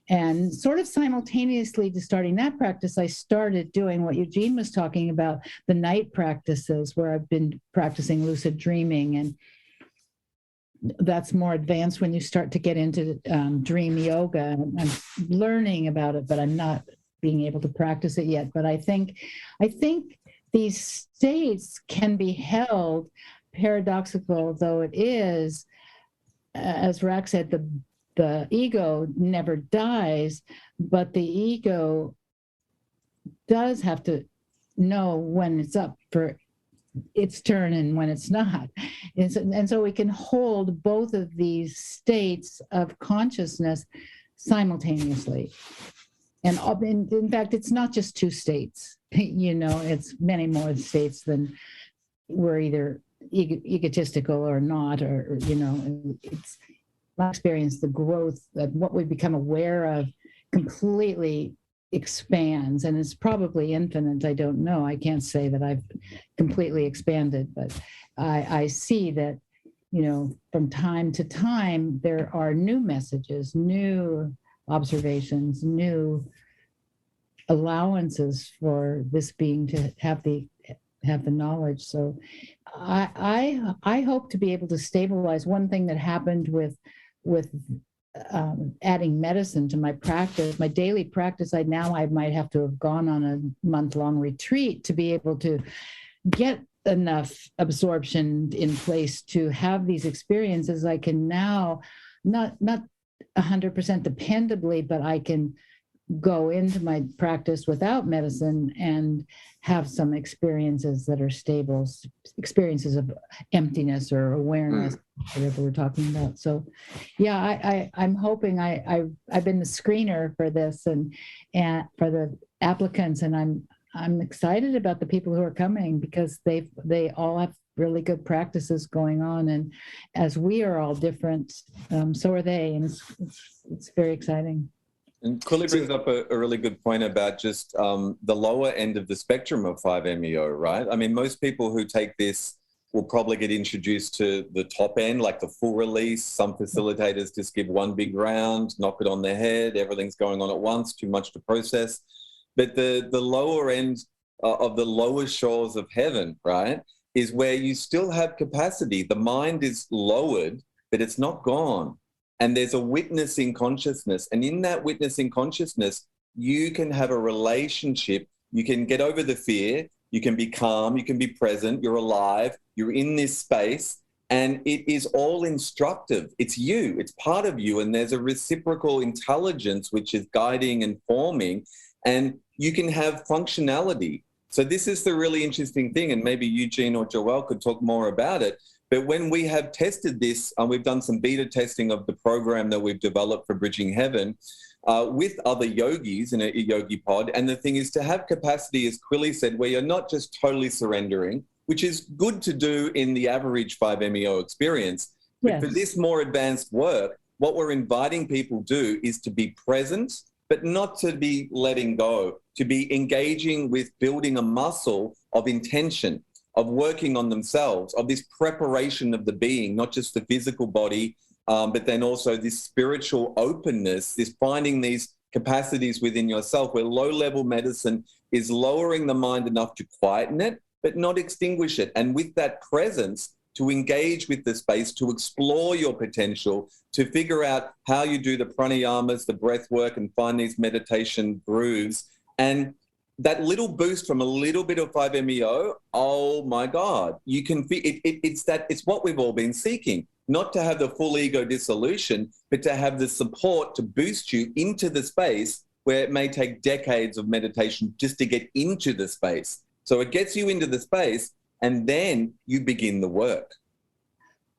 And sort of simultaneously to starting that practice, I started doing what Eugene was talking about, the night practices, where I've been practicing lucid dreaming. And that's more advanced when you start to get into dream yoga. I'm learning about it, but I'm not being able to practice it yet. But I think these states can be held, paradoxical though it is, as Rack said, the ego never dies, but the ego does have to know when it's up for its turn and when it's not. And so we can hold both of these states of consciousness simultaneously. And in fact, it's not just two states, it's many more states than we're either egotistical or not, or it's my experience, the growth of what we become aware of completely expands, and it's probably infinite. I don't know. I can't say that I've completely expanded, but I see that, from time to time, there are new messages, new observations, new allowances for this being to have the knowledge. So I hope to be able to stabilize. One thing that happened with adding medicine to my practice, my daily practice, I might have to have gone on a month-long retreat to be able to get enough absorption in place to have these experiences. I can now, not 100% dependably, but I can go into my practice without medicine and have some experiences that are stable, experiences of emptiness or awareness, whatever we're talking about. So yeah, I'm hoping I've been the screener for this and for the applicants, and I'm excited about the people who are coming, because they all have really good practices going on, and as we are all different, so are they, and it's very exciting. And Kuli brings up a really good point about just the lower end of the spectrum of 5-MeO, right? I mean, most people who take this will probably get introduced to the top end, like the full release. Some facilitators just give one big round, knock it on their head, everything's going on at once, too much to process. But the lower end of the lower shores of heaven, right, is where you still have capacity. The mind is lowered, but it's not gone. And there's a witnessing consciousness. And in that witnessing consciousness, you can have a relationship. You can get over the fear. You can be calm. You can be present. You're alive. You're in this space. And it is all instructive. It's you. It's part of you. And there's a reciprocal intelligence which is guiding and forming. And you can have functionality. So this is the really interesting thing. And maybe Eugene or Joelle could talk more about it. But when we have tested this, and we've done some beta testing of the program that we've developed for Bridging Heaven, with other yogis in a yogi pod. And the thing is to have capacity, as Quilly said, where you're not just totally surrendering, which is good to do in the average 5-MeO experience. But Yes. for this more advanced work, what we're inviting people to do is to be present, but not to be letting go, to be engaging with building a muscle of intention, of working on themselves, of this preparation of the being, not just the physical body, but then also this spiritual openness, this finding these capacities within yourself, where low-level medicine is lowering the mind enough to quieten it, but not extinguish it. And with that presence, to engage with the space, to explore your potential, to figure out how you do the pranayamas, the breath work, and find these meditation grooves. And that little boost from a little bit of 5-MeO, oh my God, you can feel it, it's what we've all been seeking. Not to have the full ego dissolution, but to have the support to boost you into the space where it may take decades of meditation just to get into the space. So it gets you into the space, and then you begin the work.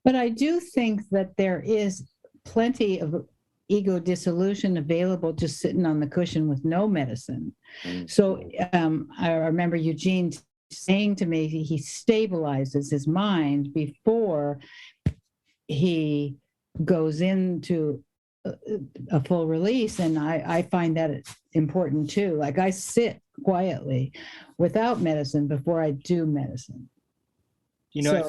But I do think that there is plenty of ego dissolution available just sitting on the cushion with no medicine. So I remember Eugene saying to me, he stabilizes his mind before he goes into a full release. And I find that important too. Like I sit quietly without medicine before I do medicine. You know,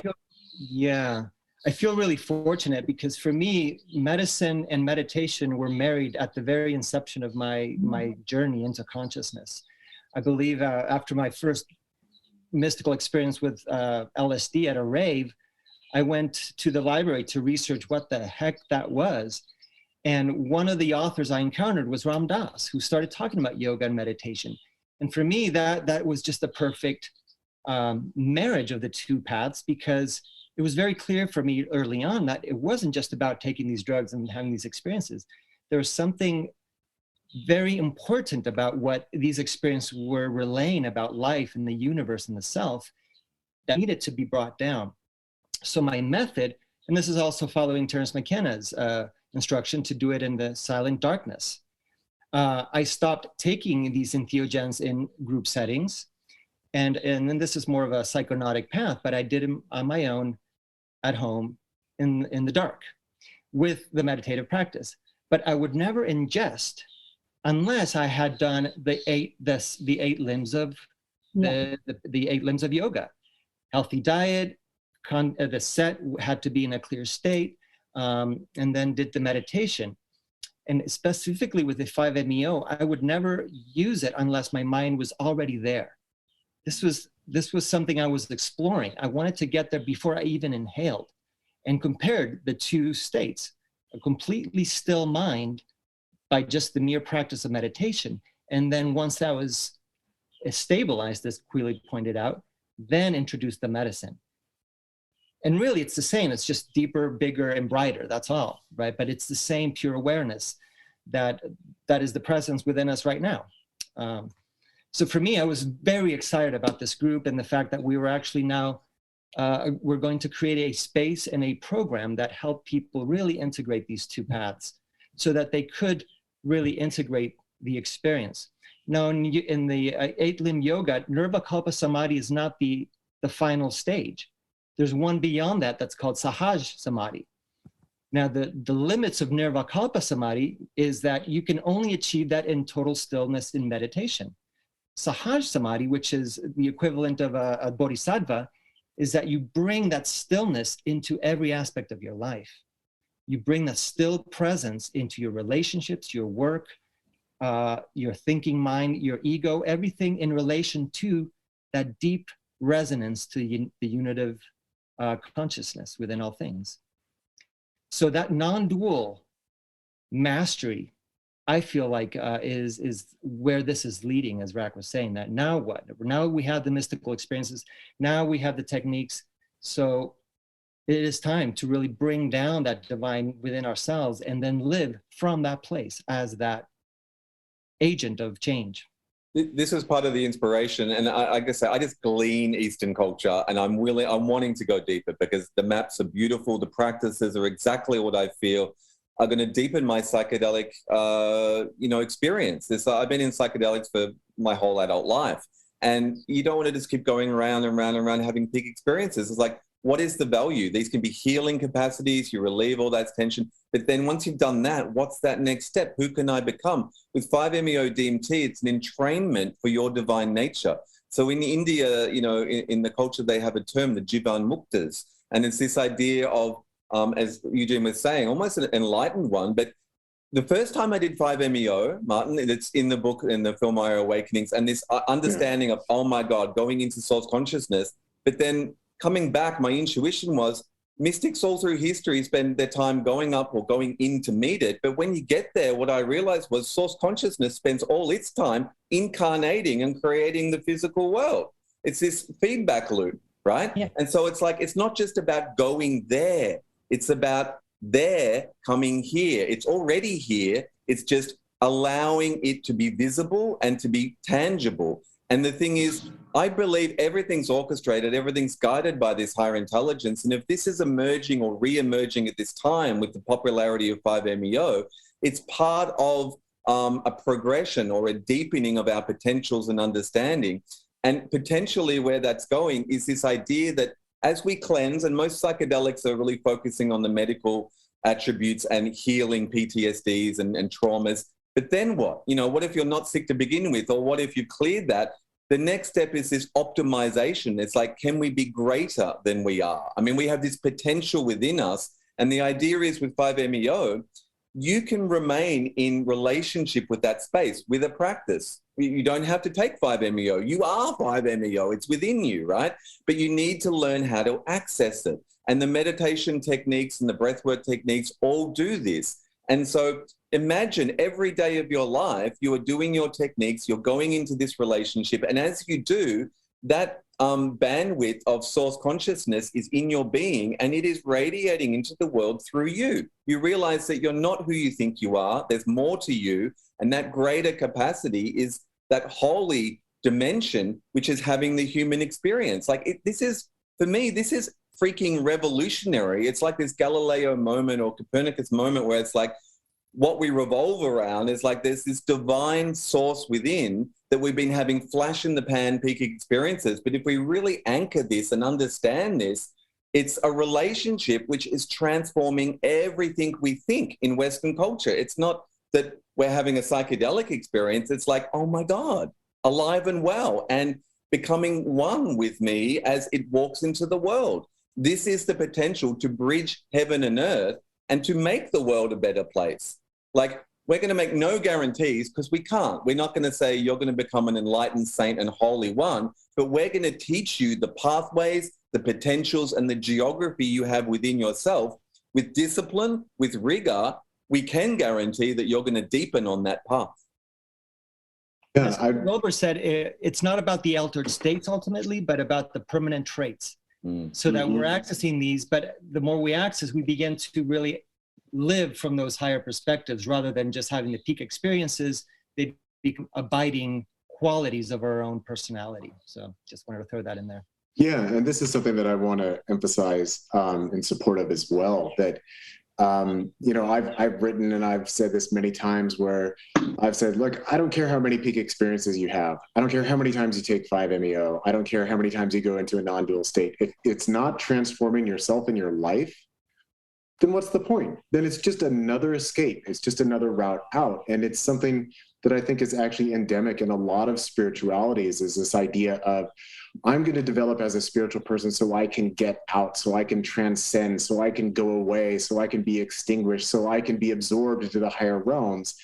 I feel really fortunate because for me, medicine and meditation were married at the very inception of my journey into consciousness. I believe after my first mystical experience with LSD at a rave, I went to the library to research what the heck that was. And one of the authors I encountered was Ram Dass, who started talking about yoga and meditation. And for me, that was just the perfect marriage of the two paths, because it was very clear for me early on that it wasn't just about taking these drugs and having these experiences. There was something very important about what these experiences were relaying about life and the universe and the self that needed to be brought down. So my method, and this is also following Terence McKenna's instruction to do it in the silent darkness. I stopped taking these entheogens in group settings. And then this is more of a psychonautic path, but I did it on my own at home in the dark with the meditative practice. But I would never ingest unless I had done the eight limbs of the 8 limbs of yoga. Healthy diet, the set had to be in a clear state, and then did the meditation. And specifically with the 5-MeO, I would never use it unless my mind was already there. This was something I was exploring. I wanted to get there before I even inhaled, and compared the two states, a completely still mind by just the mere practice of meditation. And then once that was stabilized, as Quilly pointed out, then introduce the medicine. And really it's the same, it's just deeper, bigger, and brighter, that's all, right? But it's the same pure awareness that is the presence within us right now. So for me, I was very excited about this group and the fact that we were actually now, we're going to create a space and a program that help people really integrate these two paths so that they could really integrate the experience. Now, in the 8-limb yoga, Nirvikalpa Samadhi is not the final stage. There's one beyond that that's called Sahaj Samadhi. Now, the limits of Nirvikalpa Samadhi is that you can only achieve that in total stillness in meditation. Sahaj Samadhi, which is the equivalent of a bodhisattva, is that you bring that stillness into every aspect of your life. You bring that still presence into your relationships, your work, your thinking mind, your ego, everything in relation to that deep resonance to the unitive consciousness within all things. So that non-dual mastery, I feel like is where this is leading, as Rack was saying, that now what? Now we have the mystical experiences, now we have the techniques. So it is time to really bring down that divine within ourselves and then live from that place as that agent of change. This is part of the inspiration, and I guess I just glean Eastern culture, and I'm wanting to go deeper because the maps are beautiful, the practices are exactly what I feel are going to deepen my psychedelic, experience. I've been in psychedelics for my whole adult life, and you don't want to just keep going around and around and around having peak experiences. It's like, what is the value? These can be healing capacities. You relieve all that tension. But then once you've done that, what's that next step? Who can I become? With 5-MeO DMT, it's an entrainment for your divine nature. So in India, in the culture, they have a term, the Jivan Muktas. And it's this idea of, as Eugene was saying, almost an enlightened one. But the first time I did 5-MeO, Martin, it's in the book, in the film My Awakenings, and this understanding of, oh my God, going into source consciousness. But then coming back, my intuition was mystics all through history spend their time going up or going in to meet it. But when you get there, what I realized was source consciousness spends all its time incarnating and creating the physical world. It's this feedback loop, right? Yeah. And so it's like, it's not just about going there. It's about there coming here. It's already here. It's just allowing it to be visible and to be tangible. And the thing is, I believe everything's orchestrated, everything's guided by this higher intelligence. And if this is emerging or re-emerging at this time with the popularity of 5-MeO, it's part of a progression or a deepening of our potentials and understanding. And potentially where that's going is this idea that as we cleanse, and most psychedelics are really focusing on the medical attributes and healing PTSDs and traumas. But then what? What if you're not sick to begin with? Or what if you cleared that? The next step is this optimization. It's like, can we be greater than we are? I mean, we have this potential within us. And the idea is with 5-MeO, you can remain in relationship with that space with a practice. You don't have to take 5-MeO. You are 5-MeO. It's within you, right? But you need to learn how to access it. And the meditation techniques and the breathwork techniques all do this. And so imagine every day of your life, you are doing your techniques, you're going into this relationship. And as you do, that bandwidth of source consciousness is in your being and it is radiating into the world through you. You realize that you're not who you think you are. There's more to you. And that greater capacity is that holy dimension, which is having the human experience. This is, for me, this is freaking revolutionary. It's like this Galileo moment or Copernicus moment where it's like what we revolve around is like there's this divine source within that we've been having flash in the pan peak experiences. But if we really anchor this and understand this, it's a relationship which is transforming everything we think in Western culture. It's not that we're having a psychedelic experience. It's like, oh my God, alive and well and becoming one with me as it walks into the world. This is the potential to bridge heaven and earth and to make the world a better place. Like, we're going to make no guarantees because we can't. We're not going to say you're going to become an enlightened saint and holy one, but we're going to teach you the pathways, the potentials, and the geography you have within yourself. With discipline, with rigor, we can guarantee that you're going to deepen on that path. As Wilbur said, it's not about the altered states ultimately, but about the permanent traits. So that we're accessing these, but the more we access, we begin to really live from those higher perspectives rather than just having the peak experiences. They become abiding qualities of our own personality. So just wanted to throw that in there. Yeah, and this is something that I want to emphasize in support of as well, that I've written and I've said this many times where I've said, look, I don't care how many peak experiences you have. I don't care how many times you take 5-MeO. I don't care how many times you go into a non-dual state. If it's not transforming yourself in your life, then what's the point? Then it's just another escape. It's just another route out. And it's something that I think is actually endemic in a lot of spiritualities is this idea of, I'm going to develop as a spiritual person so I can get out, so I can transcend, so I can go away, so I can be extinguished, so I can be absorbed into the higher realms.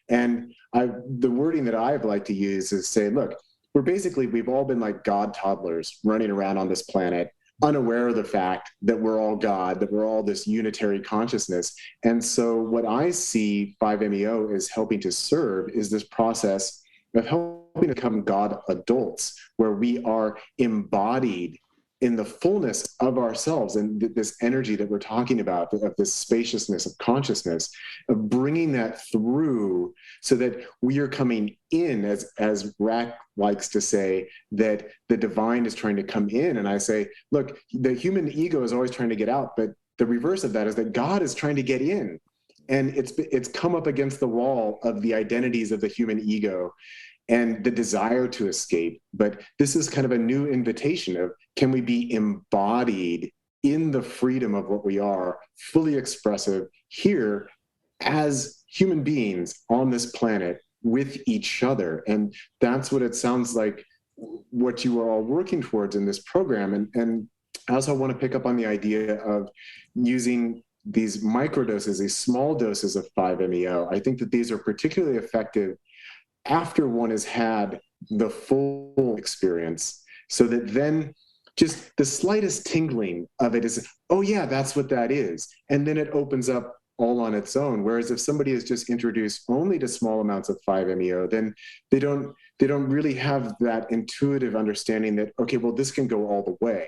And the wording that I've liked to use is say, look, we've all been like God toddlers running around on this planet, unaware of the fact that we're all God, that we're all this unitary consciousness. And so what I see 5-MeO is helping to serve is this process of helping to become God adults, where we are embodied in the fullness of ourselves and this energy that we're talking about, of this spaciousness of consciousness, of bringing that through so that we are coming in, as Rack likes to say, that the divine is trying to come in. And I say, look, the human ego is always trying to get out, but the reverse of that is that God is trying to get in. And it's come up against the wall of the identities of the human ego and the desire to escape. But this is kind of a new invitation of, can we be embodied in the freedom of what we are, fully expressive here as human beings on this planet with each other? And that's what it sounds like what you are all working towards in this program. And I also want to pick up on the idea of using these microdoses, these small doses of 5-MeO. I think that these are particularly effective after one has had the full experience, so that then just the slightest tingling of it is, oh yeah, that's what that is. And then it opens up all on its own. Whereas if somebody is just introduced only to small amounts of 5-MeO, then they don't really have that intuitive understanding that, okay, well, this can go all the way.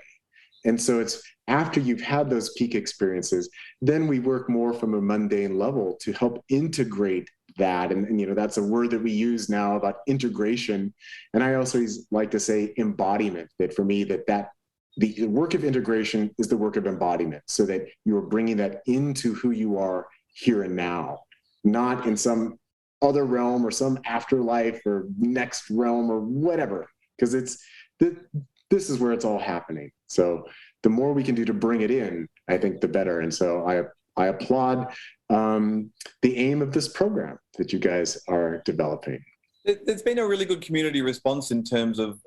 And so it's after you've had those peak experiences, then we work more from a mundane level to help integrate that. And that's a word that we use now about integration. And I also like to say embodiment, that for me, that the work of integration is the work of embodiment, so that you're bringing that into who you are here and now, not in some other realm or some afterlife or next realm or whatever, because this is where it's all happening. So the more we can do to bring it in, I think the better. And so I applaud the aim of this program that you guys are developing. There's been a really good community response in terms of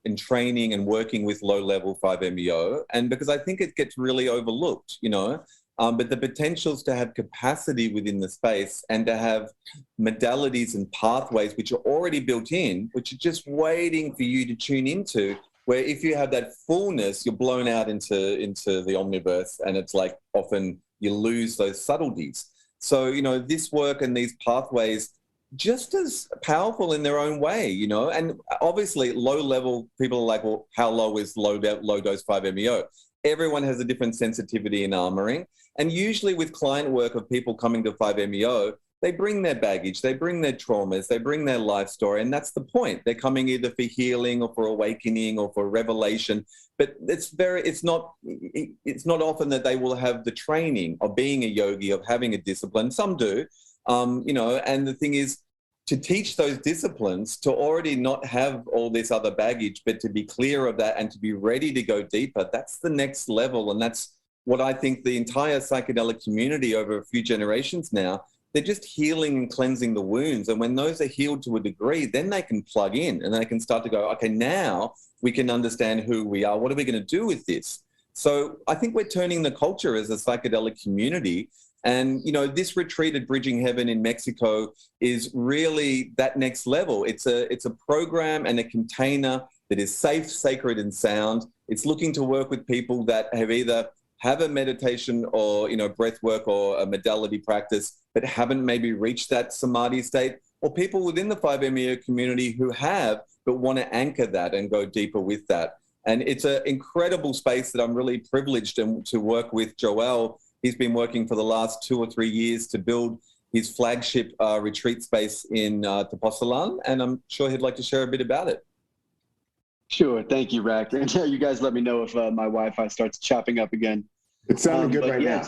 in training and working with low-level 5-MeO, and because I think it gets really overlooked, but the potentials to have capacity within the space and to have modalities and pathways which are already built in, which are just waiting for you to tune into, where if you have that fullness, you're blown out into the omniverse, and it's like often you lose those subtleties. So, this work and these pathways, just as powerful in their own way, and obviously low level people are like, well, how low is low dose 5-MeO? Everyone has a different sensitivity in armoring. And usually with client work of people coming to 5-MeO, they bring their baggage, they bring their traumas, they bring their life story. And that's the point. They're coming either for healing or for awakening or for revelation. But it's not often that they will have the training of being a yogi, of having a discipline. Some do, and the thing is, to teach those disciplines, to already not have all this other baggage, but to be clear of that and to be ready to go deeper, that's the next level. And that's what I think the entire psychedelic community over a few generations now, they're just healing and cleansing the wounds. And when those are healed to a degree, then they can plug in and they can start to go, okay, now we can understand who we are. What are we going to do with this? So I think we're turning the culture as a psychedelic community. And, this retreat at Bridging Heaven in Mexico is really that next level. It's a program and a container that is safe, sacred, and sound. It's looking to work with people that have a meditation or, breath work or a modality practice, but haven't maybe reached that samadhi state, or people within the 5-MeO community who have, but want to anchor that and go deeper with that. And it's an incredible space that I'm really privileged to work with Joel. He's been working for the last 2 or 3 years to build his flagship retreat space in Tepoztlán, and I'm sure he'd like to share a bit about it. Sure. Thank you, Rack. And you guys let me know if my Wi-Fi starts chopping up again. It's sounding good now.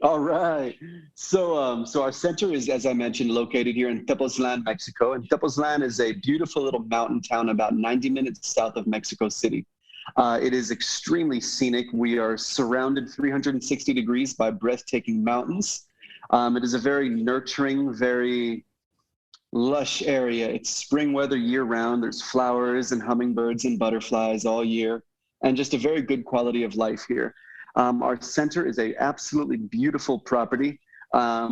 All right. So our center is, as I mentioned, located here in Tepoztlán, Mexico. And Tepoztlán is a beautiful little mountain town about 90 minutes south of Mexico City. It is extremely scenic. We are surrounded 360 degrees by breathtaking mountains. It is a very nurturing, very lush area. It's spring weather year round. There's flowers and hummingbirds and butterflies all year, and just a very good quality of life here. Our center is a absolutely beautiful property.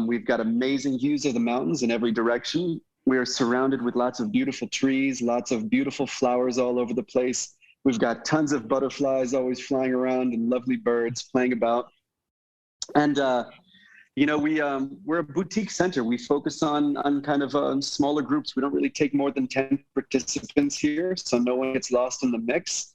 We've got amazing views of the mountains in every direction. We are surrounded with lots of beautiful trees, lots of beautiful flowers all over the place. We've got tons of butterflies always flying around and lovely birds playing about. And we're a boutique center. We focus on kind of smaller groups. We don't really take more than 10 participants here, so no one gets lost in the mix.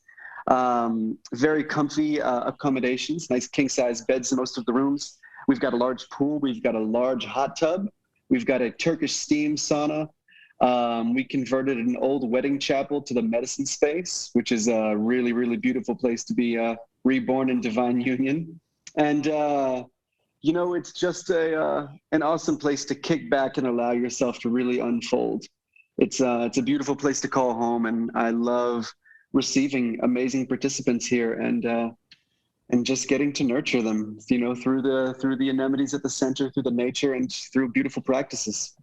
Very comfy accommodations, nice king-size beds in most of the rooms. We've got a large pool. We've got a large hot tub. We've got a Turkish steam sauna. We converted an old wedding chapel to the medicine space, which is a really, really beautiful place to be reborn in divine union. And, it's just an awesome place to kick back and allow yourself to really unfold. It's a beautiful place to call home, and I love receiving amazing participants here and just getting to nurture them, through the amenities at the center, through the nature, and through beautiful practices.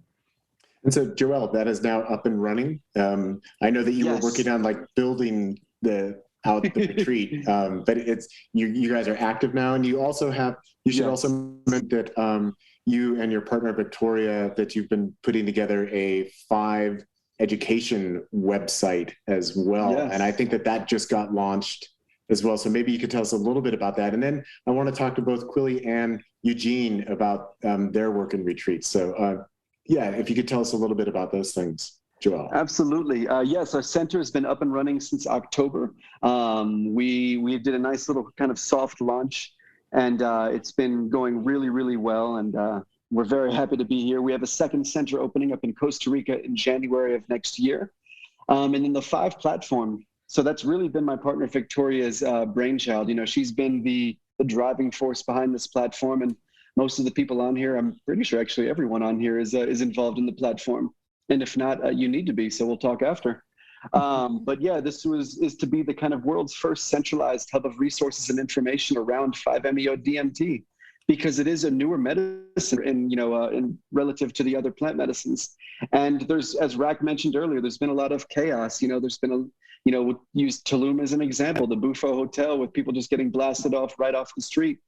And so, Joel, that is now up and running. I know that you were working on building the retreat, but it's you guys are active now, and you also have. You should also mention that you and your partner Victoria, that you've been putting together a 5 education website as well, and I think that just got launched as well. So maybe you could tell us a little bit about that, and then I want to talk to both Quilly and Eugene about their work and retreats. So. If you could tell us a little bit about those things, Joel. Absolutely. Yes, our center has been up and running since October. We did a nice little kind of soft launch, and it's been going really, really well. And we're very happy to be here. We have a second center opening up in Costa Rica in January of next year. And then the 5 platform. So that's really been my partner Victoria's brainchild. She's been the driving force behind this platform, and most of the people on here, I'm pretty sure actually everyone on here is involved in the platform. And if not, you need to be, so we'll talk after. But yeah, this is to be the kind of world's first centralized hub of resources and information around 5-MeO DMT, because it is a newer medicine in relative to the other plant medicines. And there's, as Rack mentioned earlier, there's been a lot of chaos. There's been use Tulum as an example, the Bufo Hotel, with people just getting blasted off right off the street.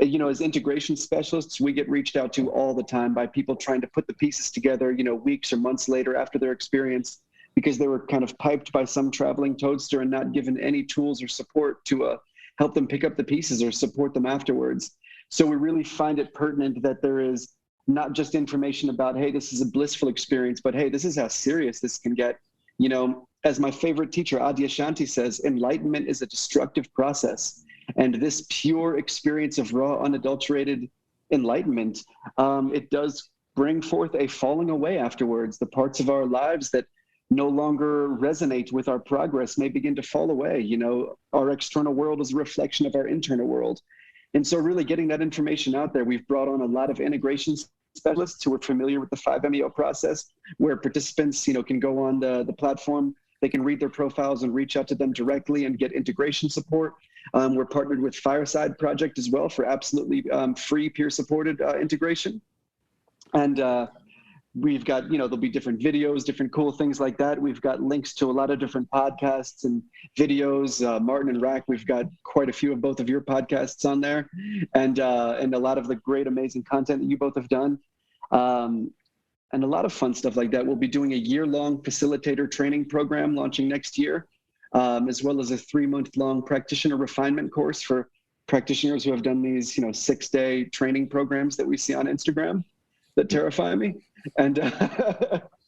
As integration specialists, we get reached out to all the time by people trying to put the pieces together, weeks or months later after their experience, because they were kind of piped by some traveling toadster and not given any tools or support to help them pick up the pieces or support them afterwards. So we really find it pertinent that there is not just information about, hey, this is a blissful experience, but hey, this is how serious this can get. As my favorite teacher, Adyashanti, says, enlightenment is a destructive process. And this pure experience of raw, unadulterated enlightenment, it does bring forth a falling away afterwards. The parts of our lives that no longer resonate with our progress may begin to fall away. Our external world is a reflection of our internal world. And so really getting that information out there, we've brought on a lot of integration specialists who are familiar with the 5-MeO process, where participants, can go on the platform. They can read their profiles and reach out to them directly and get integration support. We're partnered with Fireside Project as well for absolutely free peer-supported integration. And we've got, there'll be different videos, different cool things like that. We've got links to a lot of different podcasts and videos. Martin and Rack, we've got quite a few of both of your podcasts on there, and a lot of the great, amazing content that you both have done. And a lot of fun stuff like that. We'll be doing a year-long facilitator training program launching next year, as well as a 3-month-long practitioner refinement course for practitioners who have done these, 6-day training programs that we see on Instagram that terrify me. And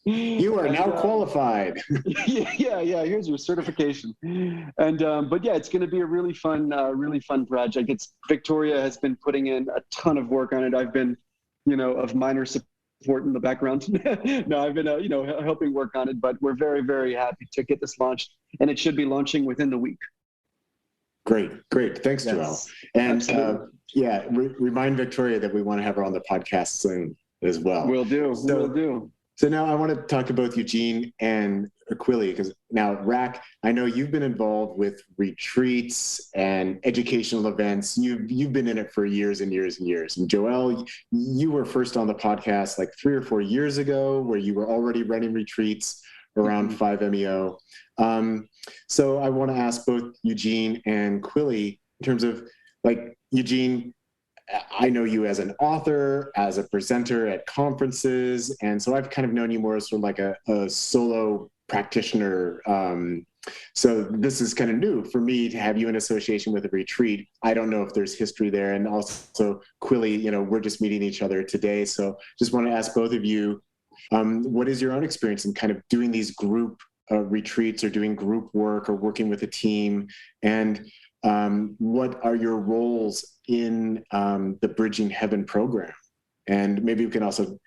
you are now qualified. Yeah. Here's your certification. And but yeah, it's going to be a really fun project. Victoria has been putting in a ton of work on it. I've been, of minor support in the background. No, I've been, helping work on it, but we're very, very happy to get this launched, and it should be launching within the week. Great. Thanks, Joel. And remind Victoria that we want to have her on the podcast soon as well. Will do. So now I want to talk to both Eugene and Aquili, because now, Rack, I know you've been involved with retreats and educational events. You've been in it for years and years and years. And Joel, you were first on the podcast like 3 or 4 years ago, where you were already running retreats around 5MEO. So I want to ask both Eugene and Quilly in terms of, like, Eugene, I know you as an author, as a presenter at conferences, and so I've kind of known you more as sort of like a solo practitioner. So this is kind of new for me to have you in association with a retreat. I don't know if there's history there, and also Quilly, we're just meeting each other today, so just want to ask both of you, what is your own experience in kind of doing these group retreats or doing group work or working with a team, and what are your roles in the Bridging Heaven program? And maybe we can also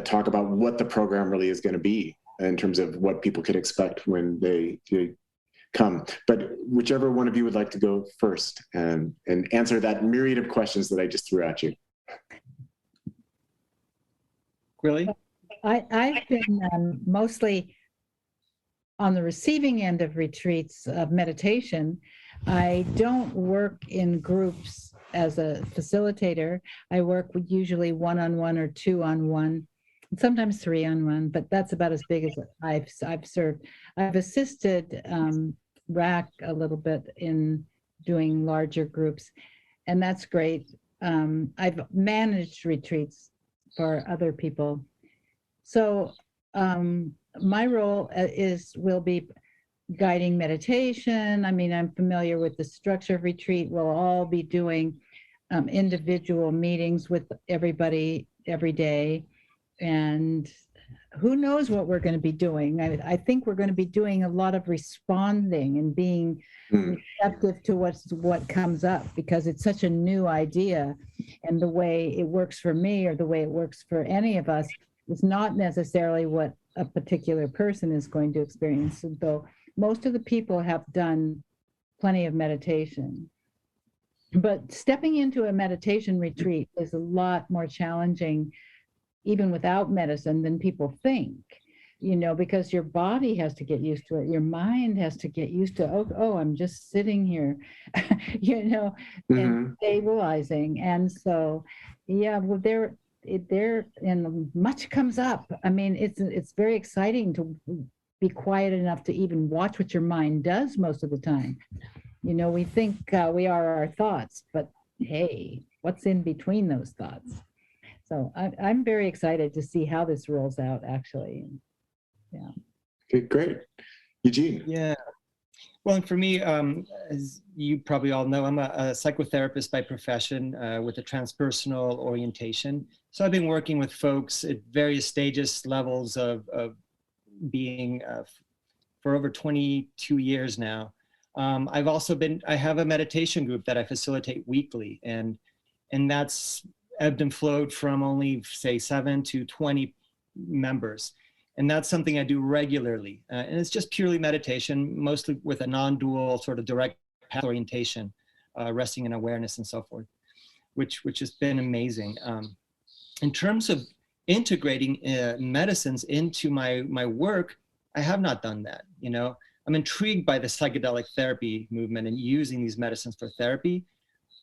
talk about what the program really is going to be in terms of what people could expect when they come. But whichever one of you would like to go first and answer that myriad of questions that I just threw at you. Quilly? I've been mostly on the receiving end of retreats of meditation. I don't work in groups as a facilitator. I work with usually 1-on-1 or 2-on-1, sometimes 3-on-1, but that's about as big as I've served. I've assisted RAC a little bit in doing larger groups, and that's great. I've managed retreats for other people. So my role will be guiding meditation. I mean, I'm familiar with the structure of retreat. We'll all be doing individual meetings with everybody every day. And who knows what we're going to be doing. I think we're going to be doing a lot of responding and being receptive to what comes up, because it's such a new idea. And the way it works for me or the way it works for any of us is not necessarily what a particular person is going to experience. And though most of the people have done plenty of meditation. But stepping into a meditation retreat is a lot more challenging, even without medicine, than people think, because your body has to get used to it. Your mind has to get used to, oh, I'm just sitting here, and stabilizing. And so, yeah, well, there and much comes up. I mean, it's very exciting to be quiet enough to even watch what your mind does most of the time. We think we are our thoughts, but hey, what's in between those thoughts? So I'm very excited to see how this rolls out, actually. Yeah. Okay, great. Eugene. Yeah. Well, and for me, as you probably all know, I'm a psychotherapist by profession with a transpersonal orientation. So I've been working with folks at various stages, levels of being for over 22 years now. I have a meditation group that I facilitate weekly, and that's ebbed and flowed from only, say, 7 to 20 members. And that's something I do regularly. And it's just purely meditation, mostly with a non-dual sort of direct path orientation, resting in awareness and so forth, which has been amazing. In terms of integrating medicines into my work, I have not done that. I'm intrigued by the psychedelic therapy movement and using these medicines for therapy.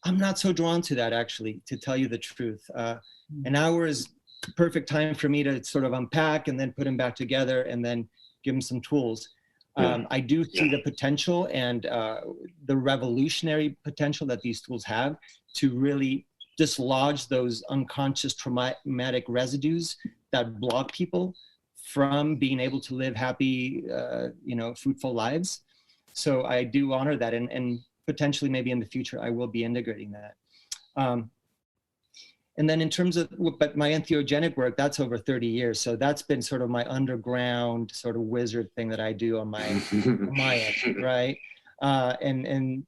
I'm not so drawn to that, actually, to tell you the truth. An hour is perfect time for me to sort of unpack and then put them back together and then give them some tools. I do see the potential and the revolutionary potential that these tools have to really dislodge those unconscious traumatic residues that block people from being able to live happy, fruitful lives. So I do honor that, and potentially maybe in the future, I will be integrating that. And then in terms of, but my entheogenic work, that's over 30 years. So that's been sort of my underground sort of wizard thing that I do on my end, right? And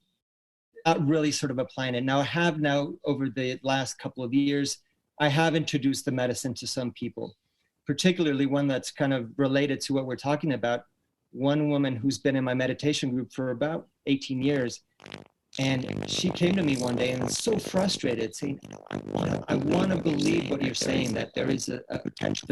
not really sort of applying it. Now I have over the last couple of years, I have introduced the medicine to some people, particularly one that's kind of related to what we're talking about. One woman who's been in my meditation group for about 18 years, And she came to me one day and was so frustrated, saying, I want to believe what you're saying, that there is the potential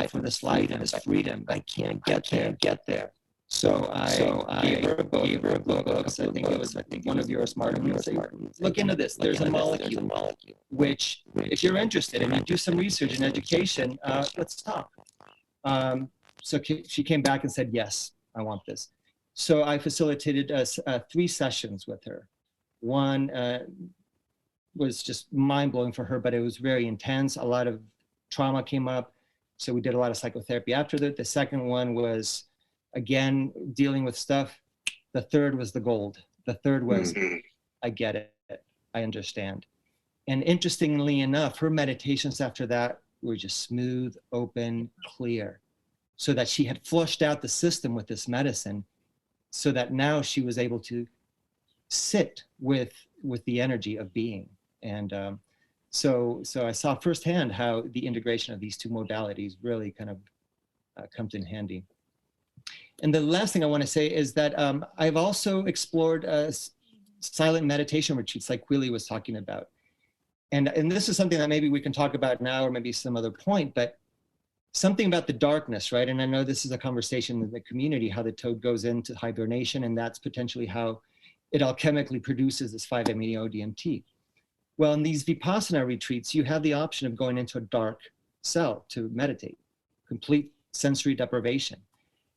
for this life and this freedom. I can't get there. So I gave her a book. I think it was one of yours, Martin. Look into this. There's a molecule, which, if you're interested and you do some research and education, let's talk. So she came back and said, yes, I want this. So I facilitated 3 sessions with her. One was just mind-blowing for her, but it was very intense. A lot of trauma came up. So we did a lot of psychotherapy after that. The second one was, again, dealing with stuff. The third was the gold. The third was, I get it. I understand. And interestingly enough, her meditations after that were just smooth, open, clear, so that she had flushed out the system with this medicine, so that now she was able to sit with the energy of being. And so I saw firsthand how the integration of these 2 modalities really kind of comes in handy. And the last thing I want to say is that I've also explored silent meditation retreats like Quilly was talking about. And this is something that maybe we can talk about now or maybe some other point, but something about the darkness, right? And I know this is a conversation in the community, how the toad goes into hibernation, and that's potentially how it alchemically produces this 5-MeO DMT. Well, in these Vipassana retreats, you have the option of going into a dark cell to meditate, complete sensory deprivation.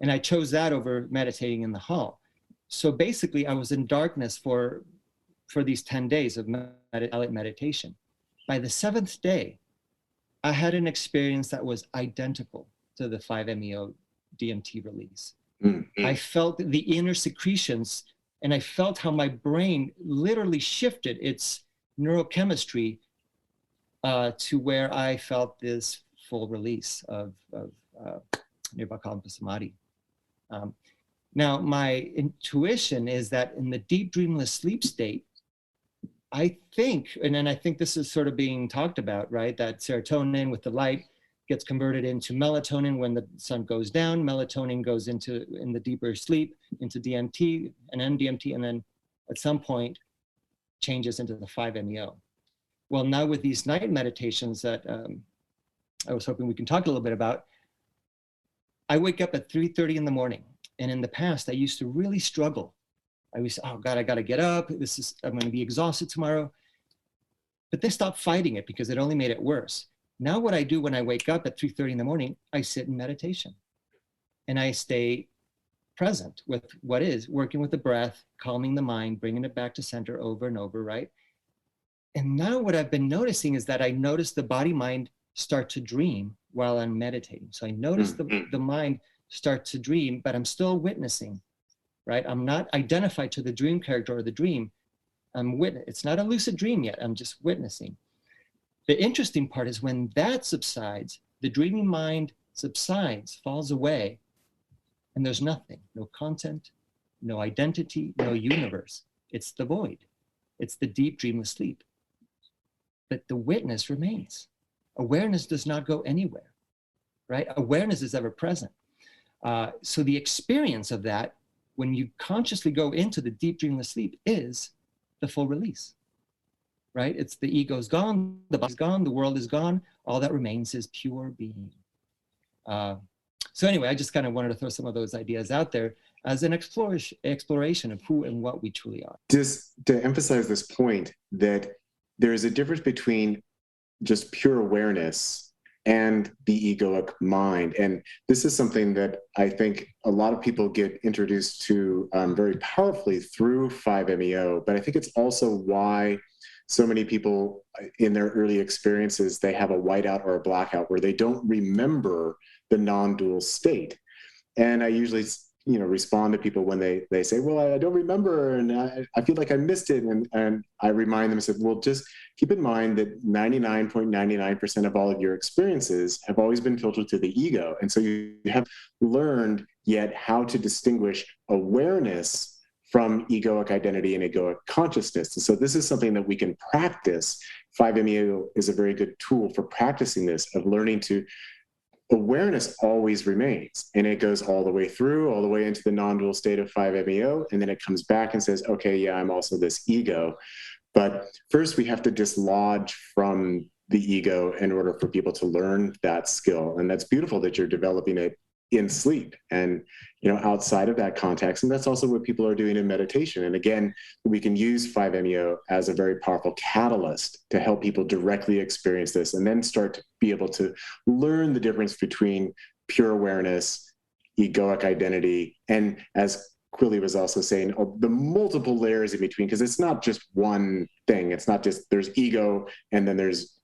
And I chose that over meditating in the hall. So basically, I was in darkness for these 10 days of meditation. By the 7th day, I had an experience that was identical to the 5-MeO DMT release. Mm-hmm. I felt the inner secretions, and I felt how my brain literally shifted its neurochemistry to where I felt this full release of Nirvakalpa Samadhi. Now, my intuition is that in the deep dreamless sleep state, I think, and then I think this is sort of being talked about, right? That serotonin with the light gets converted into melatonin when the sun goes down. Melatonin goes in the deeper sleep, into DMT and NDMT, and then at some point changes into the 5-MeO. Well, now with these night meditations that I was hoping we can talk a little bit about, I wake up at 3:30 in the morning. And in the past, I used to really struggle. I was, oh God, I got to get up. I'm going to be exhausted tomorrow. But they stopped fighting it because it only made it worse. Now what I do when I wake up at 3:30 in the morning, I sit in meditation. And I stay present with what is, working with the breath, calming the mind, bringing it back to center over and over, right? And now what I've been noticing is that I notice the body-mind start to dream while I'm meditating. So I notice the mind start to dream, but I'm still witnessing, right? I'm not identified to the dream character or the dream. It's not a lucid dream yet. I'm just witnessing. The interesting part is when that subsides, the dreaming mind subsides, falls away, and there's nothing, no content, no identity, no universe. It's the void. It's the deep dreamless sleep. But the witness remains. Awareness does not go anywhere, right? Awareness is ever present. So the experience of that, when you consciously go into the deep dreamless sleep, is the full release, right? It's the ego's gone, the body's gone, the world is gone. All that remains is pure being. So anyway, I just kind of wanted to throw some of those ideas out there as an exploration of who and what we truly are. Just to emphasize this point that there is a difference between just pure awareness and the egoic mind. And this is something that I think a lot of people get introduced to very powerfully through 5-MeO, but I think it's also why so many people in their early experiences, they have a whiteout or a blackout where they don't remember the non-dual state. And I usually respond to people when they say, well, I don't remember and I feel like I missed it. And I remind them, I said, well, just keep in mind that 99.99% of all of your experiences have always been filtered through the ego. And so you have learned yet how to distinguish awareness from egoic identity and egoic consciousness. And so this is something that we can practice. 5-MeO is a very good tool for practicing this, of learning to awareness always remains, and it goes all the way through, all the way into the non-dual state of 5-MeO, and then it comes back and says, okay, yeah, I'm also this ego. But first we have to dislodge from the ego in order for people to learn that skill. And that's beautiful that you're developing it in sleep and, outside of that context. And that's also what people are doing in meditation. And again, we can use 5-MeO as a very powerful catalyst to help people directly experience this and then start to be able to learn the difference between pure awareness, egoic identity, and, as Quilly was also saying, the multiple layers in between, because it's not just one thing. It's not just there's ego and then there's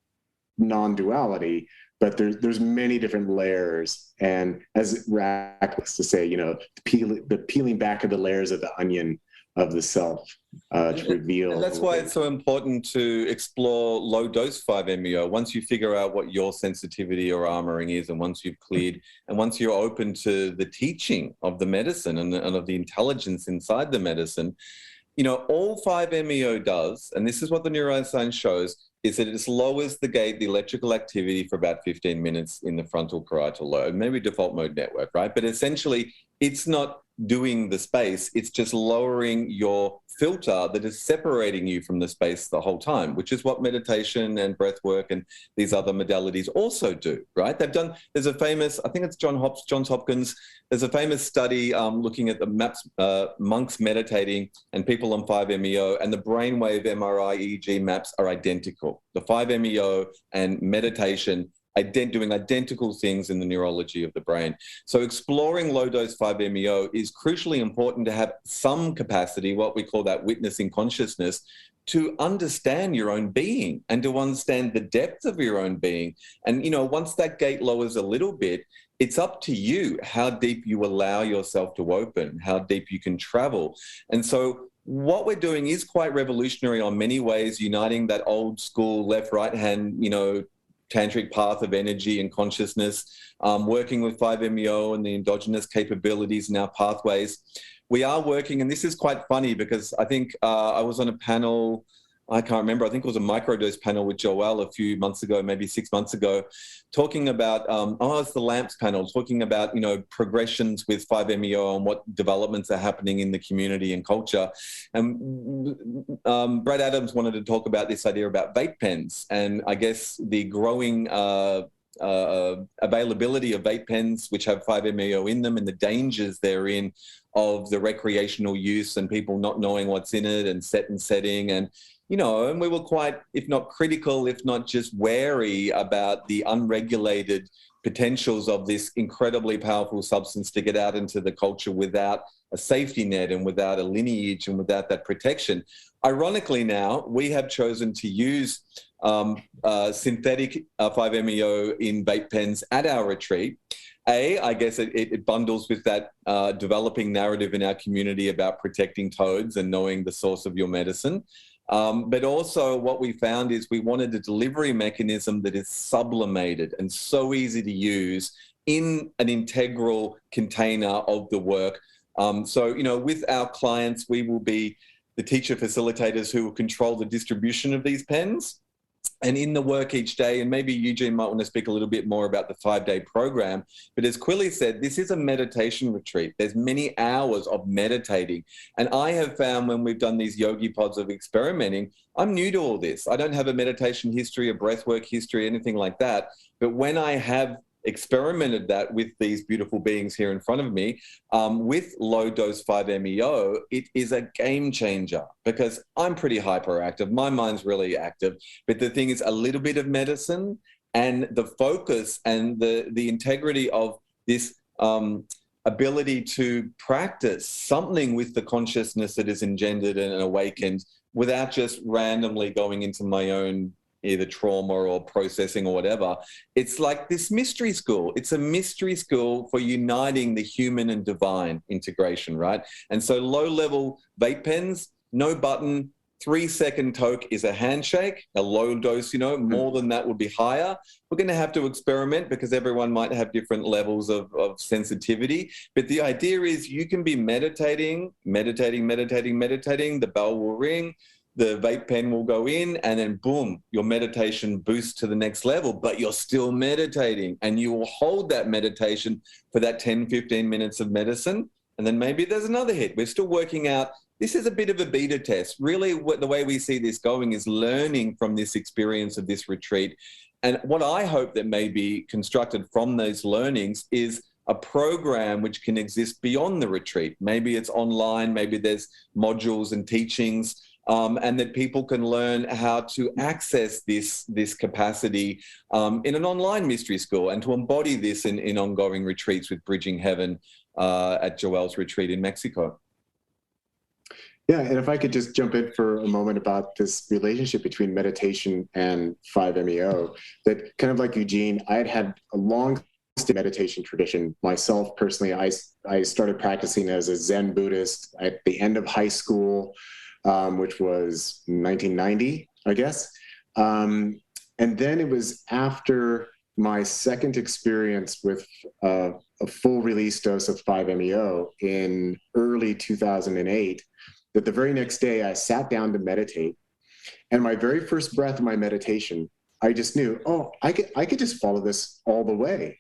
non-duality, but there's many different layers. And as Rack likes to say, the peeling back of the layers of the onion of the self to reveal. And that's why it's so important to explore low dose 5-MeO. Once you figure out what your sensitivity or armoring is, and once you've cleared, and once you're open to the teaching of the medicine and of the intelligence inside the medicine, all 5-MeO does, and this is what the neuroscience shows, is that it lowers the electrical activity for about 15 minutes in the frontal parietal lobe, maybe default mode network, right? But essentially, it's not doing the space, it's just lowering your filter that is separating you from the space the whole time, which is what meditation and breath work and these other modalities also do, right? There's a famous, I think it's Johns Hopkins, there's a famous study looking at the maps, monks meditating and people on 5-MeO, and the brainwave MRI EEG maps are identical. The 5-MeO and meditation doing identical things in the neurology of the brain. So exploring low-dose 5-MeO is crucially important to have some capacity, what we call that witnessing consciousness, to understand your own being and to understand the depth of your own being. And, once that gate lowers a little bit, it's up to you how deep you allow yourself to open, how deep you can travel. And so what we're doing is quite revolutionary on many ways, uniting that old school left-right hand, tantric path of energy and consciousness, working with 5-MeO and the endogenous capabilities in our pathways. We are working, and this is quite funny because I think I was on a panel, I can't remember, I think it was a microdose panel with Joelle a few months ago, maybe 6 months ago, talking about, it's the LAMPS panel, talking about, progressions with 5-MeO and what developments are happening in the community and culture. And Brad Adams wanted to talk about this idea about vape pens, and I guess the growing availability of vape pens which have 5-MeO in them and the dangers therein of the recreational use and people not knowing what's in it and setting. And and we were quite, if not critical, if not just wary about the unregulated potentials of this incredibly powerful substance to get out into the culture without a safety net and without a lineage and without that protection. Ironically now, we have chosen to use synthetic 5-MeO in vape pens at our retreat. I guess it bundles with that developing narrative in our community about protecting toads and knowing the source of your medicine. But also what we found is we wanted a delivery mechanism that is sublimated and so easy to use in an integral container of the work. So, with our clients, we will be the teacher facilitators who will control the distribution of these pens. And in the work each day, and maybe Eugene might want to speak a little bit more about the 5-day program, but as Quilly said, this is a meditation retreat. There's many hours of meditating. And I have found when we've done these yogi pods of experimenting, I'm new to all this. I don't have a meditation history, a breathwork history, anything like that. But when I have experimented that with these beautiful beings here in front of me, with low dose 5-MeO, it is a game changer because I'm pretty hyperactive. My mind's really active. But the thing is, a little bit of medicine and the focus and the integrity of this ability to practice something with the consciousness that is engendered and awakened without just randomly going into my own either trauma or processing or whatever. It's like this mystery school. It's a mystery school for uniting the human and divine integration, right? And so low-level vape pens, no button, 3-second toke is a handshake, a low dose, more than that would be higher. We're going to have to experiment because everyone might have different levels of sensitivity. But the idea is you can be meditating, the bell will ring, the vape pen will go in, and then boom, your meditation boosts to the next level, but you're still meditating, and you will hold that meditation for that 10, 15 minutes of medicine. And then maybe there's another hit. We're still working out. This is a bit of a beta test. Really, the way we see this going is learning from this experience of this retreat. And what I hope that may be constructed from those learnings is a program which can exist beyond the retreat. Maybe it's online, maybe there's modules and teachings, and that people can learn how to access this capacity in an online mystery school, and to embody this in ongoing retreats with Bridging Heaven at Joelle's retreat in Mexico. Yeah, and if I could just jump in for a moment about this relationship between meditation and 5-MeO, that kind of like Eugene, I had a long meditation tradition myself personally. I started practicing as a Zen Buddhist at the end of high school, which was 1990, I guess. And then it was after my second experience with a full release dose of 5-MeO in early 2008, that the very next day I sat down to meditate. And my very first breath of my meditation, I just knew, oh, I could just follow this all the way.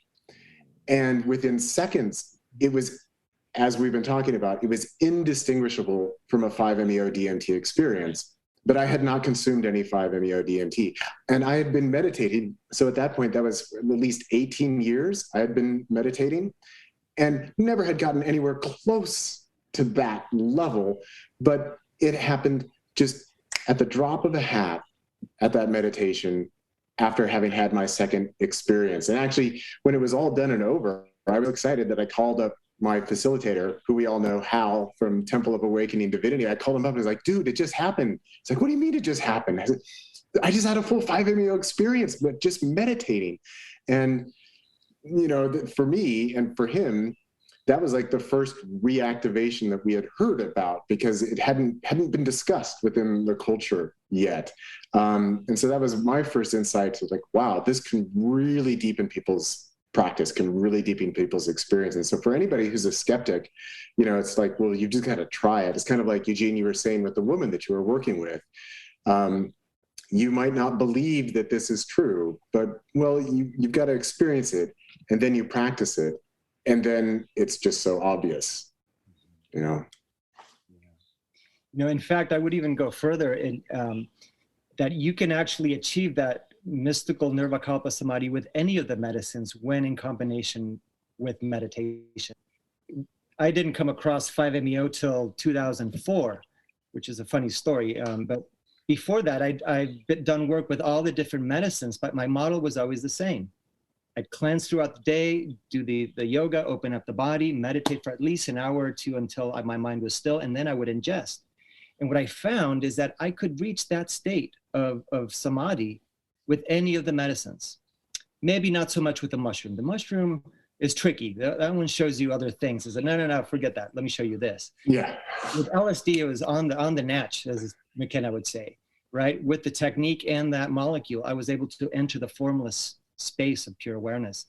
And within seconds, it was, as we've been talking about, it was indistinguishable from a 5-MeO DMT experience. But I had not consumed any 5-MeO DMT. And I had been meditating. So at that point, that was at least 18 years I had been meditating, and never had gotten anywhere close to that level. But it happened just at the drop of a hat at that meditation after having had my second experience. And actually, when it was all done and over, I was excited that I called up my facilitator, who we all know, Hal from Temple of Awakening Divinity. I called him up and was like, dude, it just happened. It's like, what do you mean it just happened? I just had a full 5-MeO experience, but just meditating. And, you know, for me and for him, that was like the first reactivation that we had heard about, because it hadn't been discussed within the culture yet. And so that was my first insight to like, wow, this can really deepen people's practice, can really deepen people's experience. And so for anybody who's a skeptic, you know, it's like, well, you've just got to try it. It's kind of like, Eugene, you were saying with the woman that you were working with. You might not believe that this is true, but well, you've got to experience it, and then you practice it. And then it's just so obvious, you know? You know, in fact, I would even go further in that you can actually achieve that mystical nirvikalpa samadhi with any of the medicines when in combination with meditation. I didn't come across 5-MeO till 2004, which is a funny story. But before that, I'd done work with all the different medicines, but my model was always the same. I'd cleanse throughout the day, do the yoga, open up the body, meditate for at least an hour or two until my mind was still, and then I would ingest. And what I found is that I could reach that state of samadhi with any of the medicines. Maybe not so much with the mushroom. The mushroom is tricky. That one shows you other things. It's like, no, forget that. Let me show you this. Yeah. With LSD, it was on the natch, as McKenna would say, right? With the technique and that molecule, I was able to enter the formless space of pure awareness.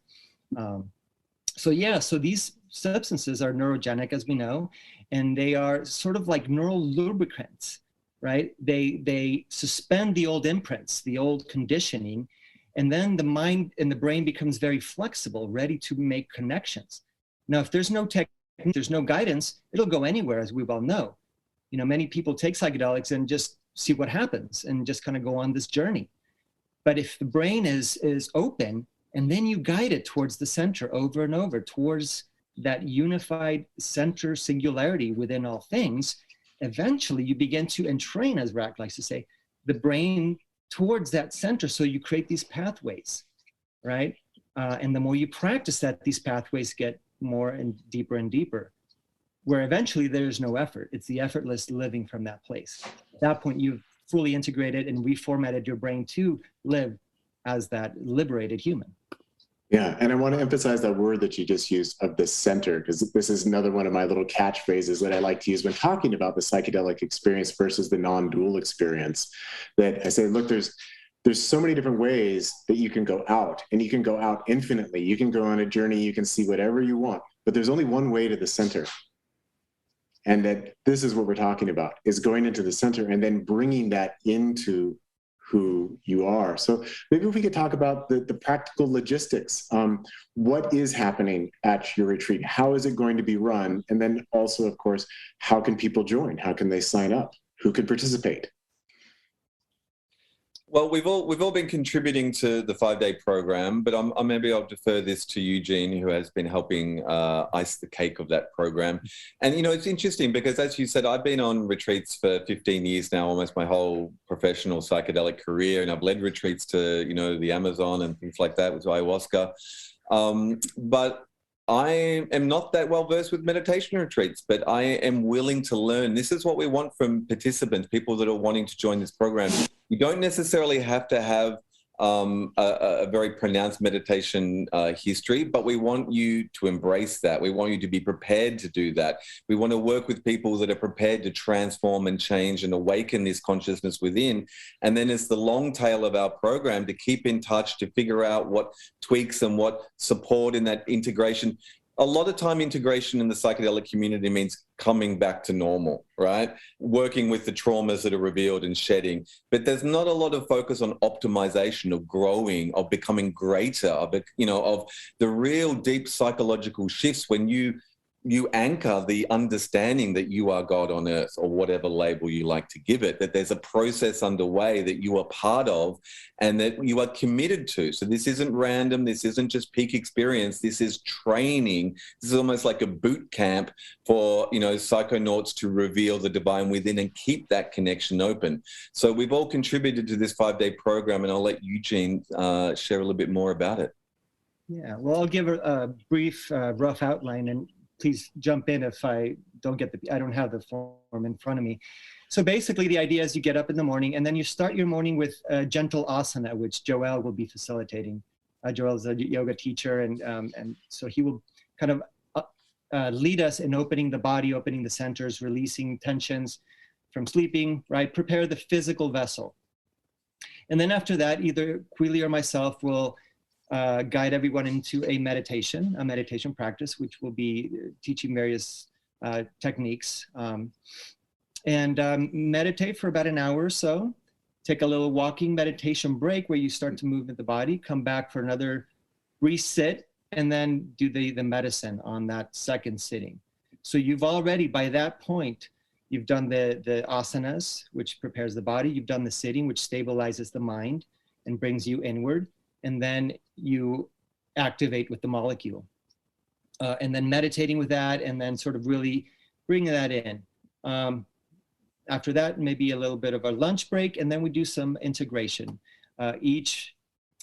So these substances are neurogenic, as we know, and they are sort of like neural lubricants, right? They suspend the old imprints, the old conditioning, and then the mind and the brain becomes very flexible, ready to make connections. Now, if there's no technique, there's no guidance, it'll go anywhere, as we well know. You know, many people take psychedelics and just see what happens and just kind of go on this journey. But if the brain is open, and then you guide it towards the center over and over, towards that unified center singularity within all things, eventually you begin to entrain, as Rack likes to say, the brain towards that center. So you create these pathways, right? And the more you practice that, these pathways get more and deeper, where eventually there's no effort. It's the effortless living from that place. At that point, you've fully integrated and reformatted your brain to live as that liberated human. Yeah, and I want to emphasize that word that you just used of the center, because this is another one of my little catchphrases that I like to use when talking about the psychedelic experience versus the non-dual experience. That I say, look, there's so many different ways that you can go out, and you can go out infinitely. You can go on a journey, you can see whatever you want, but there's only one way to the center. and that this is what we're talking about, is going into the center and then bringing that into who you are. So maybe if we could talk about the practical logistics. What is happening at your retreat? How is it going to be run? And then also, of course, how can people join? How can they sign up? Who could participate? Well, we've all been contributing to the 5-day program, but maybe I'll defer this to Eugene, who has been helping ice the cake of that program. And it's interesting because, as you said, I've been on retreats for 15 years now, almost my whole professional psychedelic career, and I've led retreats to the Amazon and things like that with ayahuasca. But I am not that well versed with meditation retreats, but I am willing to learn. This is what we want from participants, people that are wanting to join this program. You don't necessarily have to have a very pronounced meditation history, but we want you to embrace that. We want you to be prepared to do that. We want to work with people that are prepared to transform and change and awaken this consciousness within. And then it's the long tail of our program to keep in touch, to figure out what tweaks and what support in that integration. A lot of time, integration in the psychedelic community means coming back to normal, right? Working with the traumas that are revealed and shedding. But there's not a lot of focus on optimization, of growing, of becoming greater, of the real deep psychological shifts when you anchor the understanding that you are God on earth, or whatever label you like to give it, that there's a process underway that you are part of and that you are committed to. So this isn't random. This isn't just peak experience. This is training. This is almost like a boot camp for, psychonauts to reveal the divine within and keep that connection open. So we've all contributed to this 5-day program, and I'll let Eugene share a little bit more about it. Yeah, well, I'll give a brief, rough outline, and please jump in if I don't have the form in front of me. So basically the idea is you get up in the morning and then you start your morning with a gentle asana, which Joel will be facilitating. Joel is a yoga teacher, and so he will kind of lead us in opening the body, opening the centers, releasing tensions from sleeping, right? Prepare the physical vessel. And then after that, either Queely or myself will guide everyone into a meditation practice, which will be teaching various techniques, and meditate for about an hour or so. Take a little walking meditation break where you start to move the body, come back for another resit, and then do the medicine on that second sitting. So you've already, by that point, you've done the asanas, which prepares the body. You've done the sitting, which stabilizes the mind and brings you inward. And then you activate with the molecule. And then meditating with that, and then sort of really bringing that in. After that, maybe a little bit of a lunch break, and then we do some integration. Each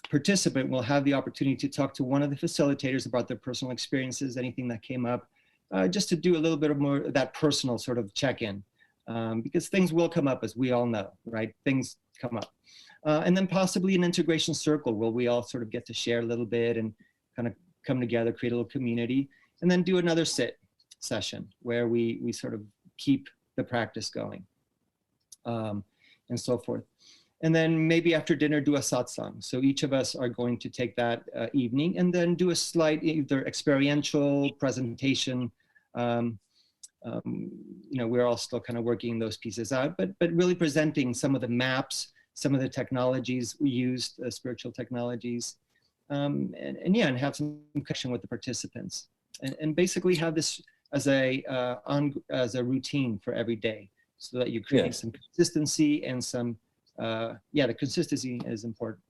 participant will have the opportunity to talk to one of the facilitators about their personal experiences, anything that came up, just to do a little bit of more of that personal sort of check-in. Because things will come up, as we all know, right? Things come up. And then possibly an integration circle where we all sort of get to share a little bit and kind of come together, create a little community, and then do another sit session where we sort of keep the practice going, and so forth. And then maybe after dinner, do a satsang. So each of us are going to take that evening and then do a slight either experiential presentation. We're all still kind of working those pieces out, but really presenting some of the maps, some of the technologies we used, spiritual technologies, and have some connection with the participants, and basically have this as a routine for every day, so that you're creating some consistency and some, the consistency is important.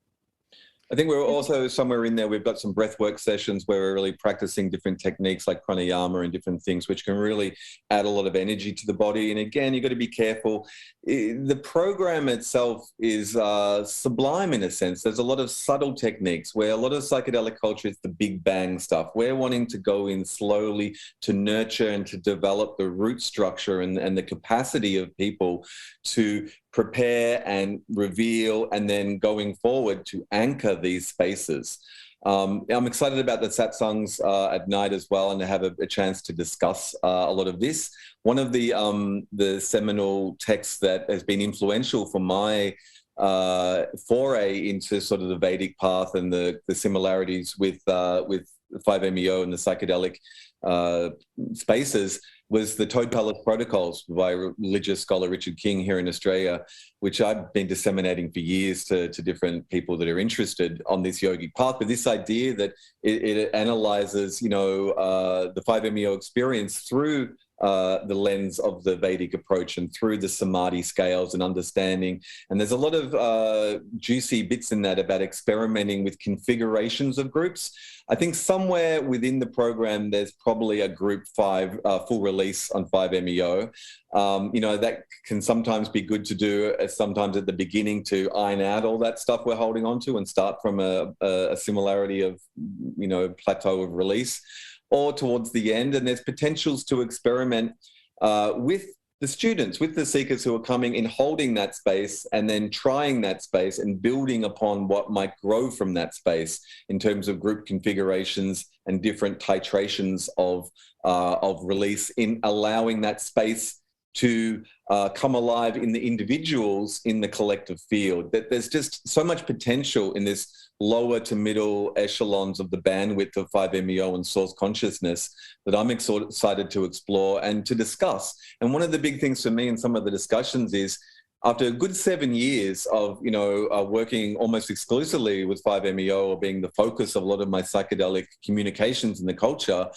I think we're also somewhere in there, we've got some breathwork sessions where we're really practicing different techniques like pranayama and different things, which can really add a lot of energy to the body. And again, you've got to be careful. The program itself is sublime in a sense. There's a lot of subtle techniques where a lot of psychedelic culture is the big bang stuff. We're wanting to go in slowly to nurture and to develop the root structure and the capacity of people to prepare and reveal, and then going forward to anchor these spaces. I'm excited about the satsangs at night as well, and to have a chance to discuss a lot of this. One of the seminal texts that has been influential for my foray into sort of the Vedic path and the similarities with 5-MeO and the psychedelic spaces was the Toad Palace Protocols by religious scholar Richard King here in Australia, which I've been disseminating for years to different people that are interested on this yogic path. But this idea that it analyzes, the 5-MeO experience through the lens of the Vedic approach and through the Samadhi scales and understanding. And there's a lot of juicy bits in that about experimenting with configurations of groups. I think somewhere within the program, there's probably a group 5 full release on 5-MeO. That can sometimes be good to do sometimes at the beginning to iron out all that stuff we're holding on to and start from a similarity of, plateau of release, or towards the end. And there's potentials to experiment with the students, with the seekers who are coming in, holding that space and then trying that space and building upon what might grow from that space in terms of group configurations and different titrations of release, in allowing that space to come alive in the individuals in the collective field. That there's just so much potential in this lower to middle echelons of the bandwidth of 5-MeO and source consciousness that I'm excited to explore and to discuss. And one of the big things for me in some of the discussions is, after a good 7 years of, working almost exclusively with 5-MeO, or being the focus of a lot of my psychedelic communications in the culture,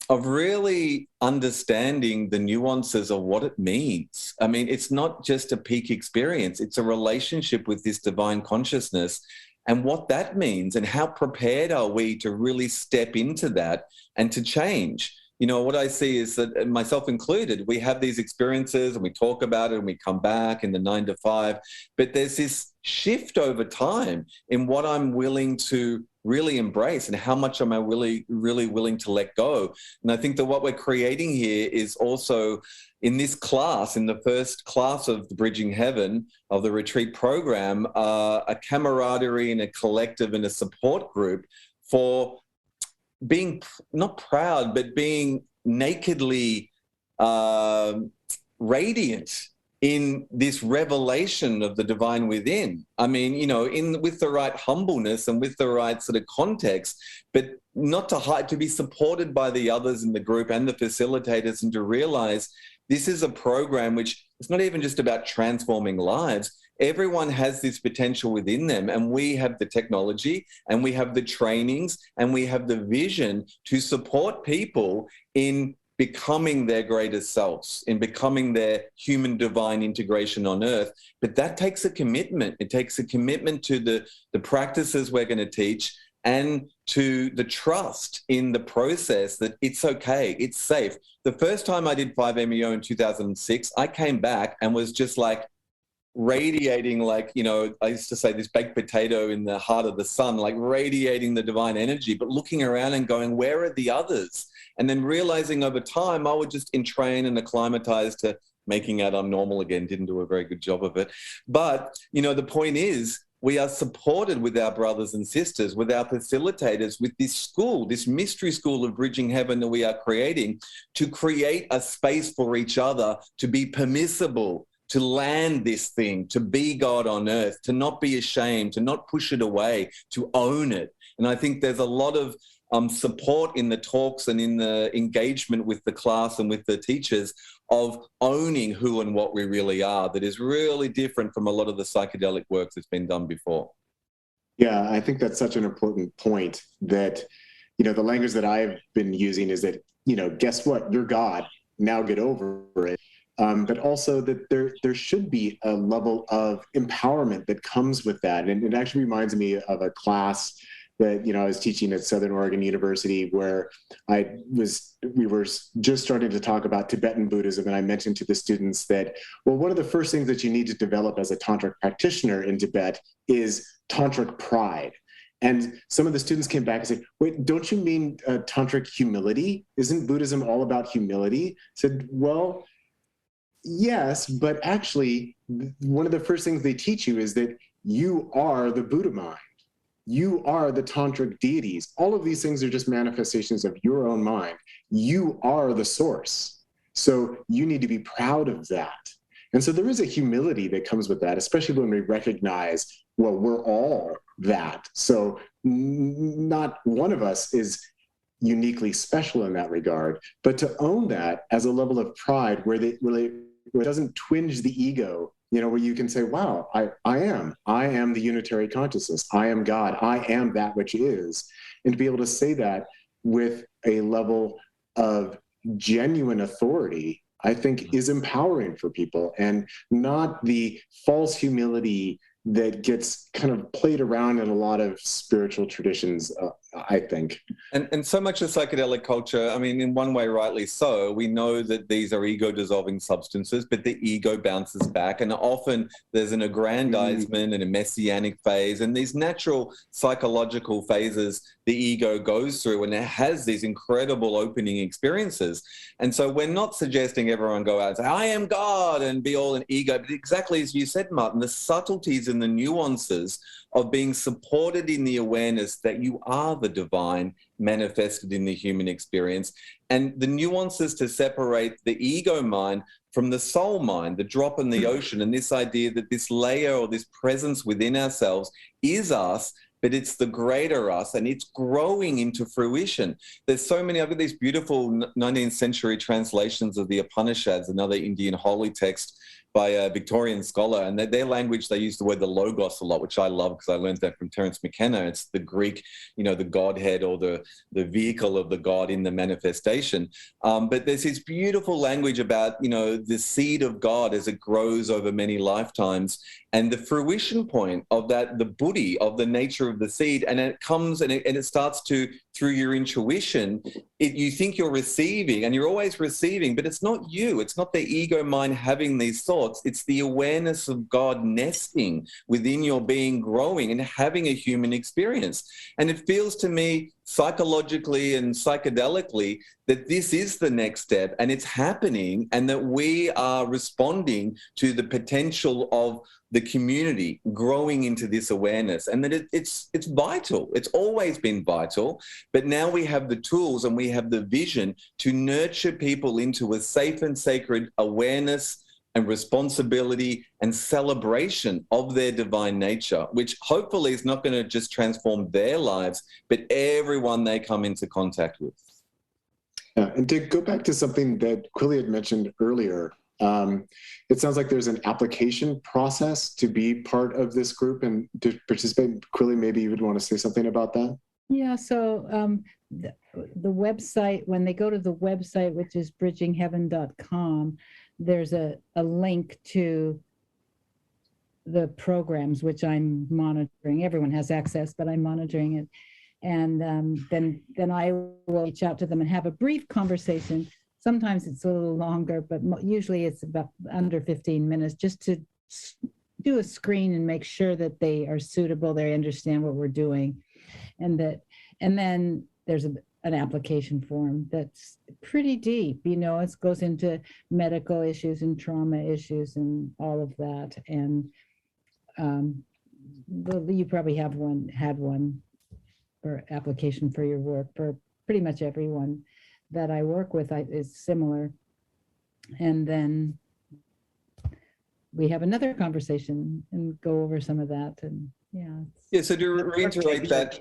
of really understanding the nuances of what it means. I mean, it's not just a peak experience, it's a relationship with this divine consciousness and what that means, and how prepared are we to really step into that and to change. What I see is that, myself included, we have these experiences and we talk about it and we come back in the 9 to 5, but there's this shift over time in what I'm willing to really embrace and how much am I really willing to let go. And I think that what we're creating here is also, in this class, in the first class of the Bridging Heaven of the retreat program, a camaraderie and a collective and a support group for being not proud, but being nakedly radiant in this revelation of the divine within. I mean, with the right humbleness and with the right sort of context, but not to hide, to be supported by the others in the group and the facilitators, and to realize this is a program which is not even just about transforming lives. Everyone has this potential within them, and we have the technology and we have the trainings and we have the vision to support people in becoming their greatest selves, in becoming their human divine integration on earth. But that takes a commitment. It takes a commitment to the practices we're going to teach, and to the trust in the process that it's okay, it's safe. The first time I did 5-MeO in 2006, I came back and was just like radiating, like, I used to say, this baked potato in the heart of the sun, like radiating the divine energy, but looking around and going, where are the others? And then realizing over time, I would just entrain and acclimatize to making out I'm normal again. Didn't do a very good job of it. But, the point is, we are supported with our brothers and sisters, with our facilitators, with this school, this mystery school of Bridging Heaven that we are creating, to create a space for each other to be permissible, to land this thing, to be God on earth, to not be ashamed, to not push it away, to own it. And I think there's a lot of support in the talks and in the engagement with the class and with the teachers of owning who and what we really are, that is really different from a lot of the psychedelic work that's been done before. Yeah, I think that's such an important point, that, the language that I've been using is that, guess what? You're God. Now get over it. But also that there should be a level of empowerment that comes with that. And it actually reminds me of a class that, I was teaching at Southern Oregon University, where we were just starting to talk about Tibetan Buddhism. And I mentioned to the students that, well, one of the first things that you need to develop as a tantric practitioner in Tibet is tantric pride. And some of the students came back and said, wait, don't you mean tantric humility? Isn't Buddhism all about humility? I said, well, yes, but actually, one of the first things they teach you is that you are the Buddha mind. You are the tantric deities. All of these things are just manifestations of your own mind. You are the source. So you need to be proud of that. And so there is a humility that comes with that, especially when we recognize, well, we're all that. So not one of us is uniquely special in that regard, but to own that as a level of pride where where it doesn't twinge the ego, where you can say, wow, I am the unitary consciousness. I am God. I am that which is. And to be able to say that with a level of genuine authority, I think is empowering for people, and not the false humility that gets kind of played around in a lot of spiritual traditions, I think. And so much of psychedelic culture, I mean, in one way, rightly so, we know that these are ego-dissolving substances, but the ego bounces back. And often there's an aggrandizement and a messianic phase, and these natural psychological phases the ego goes through, and it has these incredible opening experiences. And so we're not suggesting everyone go out and say, I am God, and be all an ego. But exactly as you said, Martin, the subtleties and the nuances of being supported in the awareness that you are the divine manifested in the human experience, and the nuances to separate the ego mind from the soul mind, the drop in the ocean, and this idea that this layer or this presence within ourselves is us, but it's the greater us, and it's growing into fruition. There's so many, I've got these beautiful 19th century translations of the Upanishads, another Indian holy text by a Victorian scholar, and their language, they use the word the logos a lot, which I love because I learned that from Terence McKenna. It's the Greek, the Godhead, or the vehicle of the God in the manifestation. But there's this beautiful language about, the seed of God as it grows over many lifetimes, and the fruition point of that, the buddhi of the nature of the seed, and it comes and it starts to, through your intuition, you think you're receiving, and you're always receiving, but it's not you. It's not the ego mind having these thoughts. It's the awareness of God nesting within your being, growing and having a human experience. And it feels to me psychologically and psychedelically that this is the next step, and it's happening, and that we are responding to the potential of the community growing into this awareness, and that it's vital. It's always been vital, but now we have the tools and we have the vision to nurture people into a safe and sacred awareness and responsibility and celebration of their divine nature, which hopefully is not going to just transform their lives, but everyone they come into contact with. Yeah, and to go back to something that Quilly had mentioned earlier, it sounds like there's an application process to be part of this group and to participate. Quilly, maybe you would want to say something about that? Yeah, so the website, when they go to the website, which is bridgingheaven.com, there's a link to the programs, which I'm monitoring. Everyone has access, but I'm monitoring it. And then I will reach out to them and have a brief conversation. Sometimes it's a little longer, but usually it's about under 15 minutes, just to do a screen and make sure that they are suitable, they understand what we're doing. And then there's an application form that's pretty deep. It goes into medical issues and trauma issues and all of that. And you probably had one for application for your work. For pretty much everyone that I work with is similar. And then we have another conversation and go over some of that. And yeah. So to reiterate that,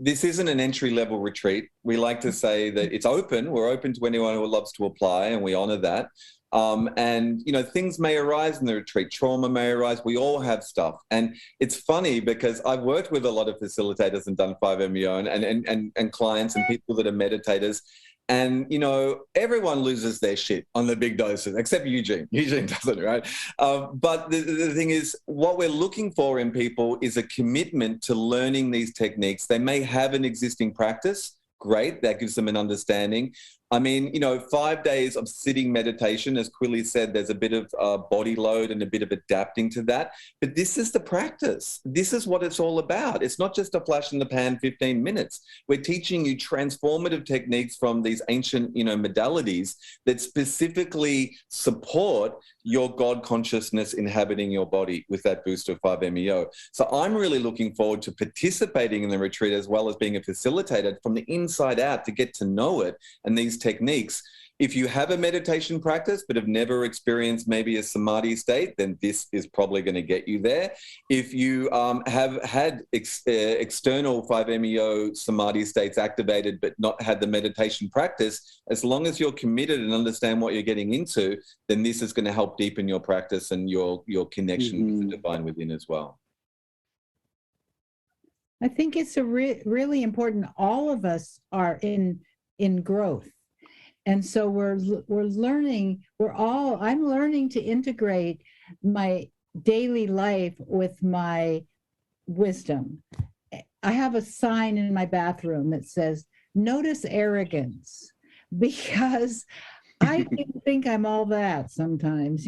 this isn't an entry-level retreat. We like to say that it's open. We're open to anyone who loves to apply, and we honor that. And things may arise in the retreat. Trauma may arise. We all have stuff. And it's funny because I've worked with a lot of facilitators and done 5-MeO and clients and people that are meditators. And, everyone loses their shit on the big doses, except Eugene. Eugene doesn't, right? But the thing is, what we're looking for in people is a commitment to learning these techniques. They may have an existing practice. Great. That gives them an understanding. I mean, 5 days of sitting meditation, as Quilly said, there's a bit of body load and a bit of adapting to that. But this is the practice. This is what it's all about. It's not just a flash in the pan 15 minutes. We're teaching you transformative techniques from these ancient, modalities that specifically support your God consciousness inhabiting your body with that boost of 5-MeO. So I'm really looking forward to participating in the retreat as well as being a facilitator from the inside out to get to know it and these techniques. If you have a meditation practice but have never experienced maybe a samadhi state, then this is probably going to get you there. If you have had external 5-MeO samadhi states activated but not had the meditation practice, as long as you're committed and understand what you're getting into, then this is going to help deepen your practice and your connection with the divine within as well. I think it's a really important. All of us are in growth. And so we're learning, I'm learning to integrate my daily life with my wisdom. I have a sign in my bathroom that says, notice arrogance, because I think I'm all that sometimes,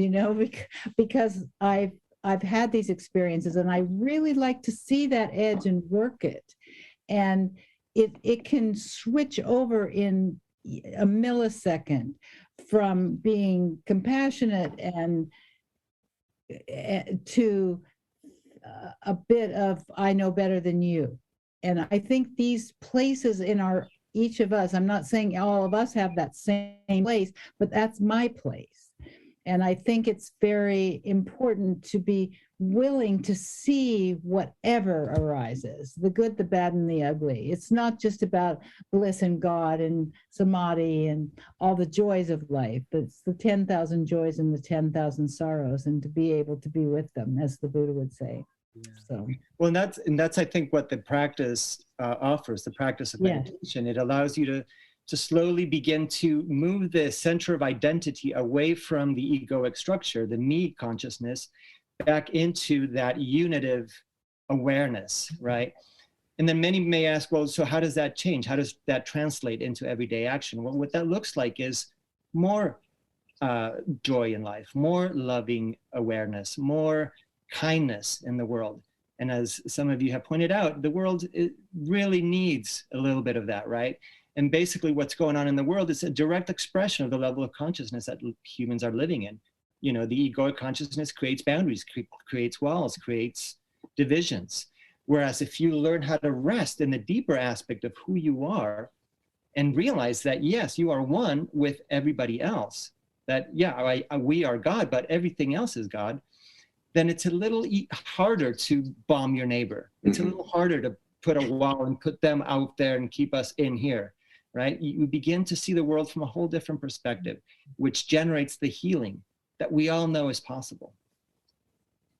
because I've had these experiences and I really like to see that edge and work it. And it can switch over in a millisecond from being compassionate and to a bit of I know better than you. And I think these places in each of us, I'm not saying all of us have that same place, but that's my place. And I think it's very important to be willing to see whatever arises, the good, the bad, and the ugly. It's not just about bliss and God and samadhi and all the joys of life, but it's the 10,000 joys and the 10,000 sorrows, and to be able to be with them, as the Buddha would say. Yeah. So, well, and that's I think what the practice offers, the practice of meditation. It allows you to slowly begin to move the center of identity away from the egoic structure, the me consciousness, back into that unitive awareness, right? And then many may ask, well, so how does that change? How does that translate into everyday action? Well, what that looks like is more joy in life, more loving awareness, more kindness in the world. And as some of you have pointed out, the world really needs a little bit of that, right? And basically what's going on in the world is a direct expression of the level of consciousness that humans are living in. The egoic consciousness creates boundaries, creates walls, creates divisions. Whereas if you learn how to rest in the deeper aspect of who you are and realize that, yes, you are one with everybody else, that, yeah, we are God, but everything else is God, then it's a little harder to bomb your neighbor. It's a little harder to put a wall and put them out there and keep us in here, right? You begin to see the world from a whole different perspective, which generates the healing that we all know is possible.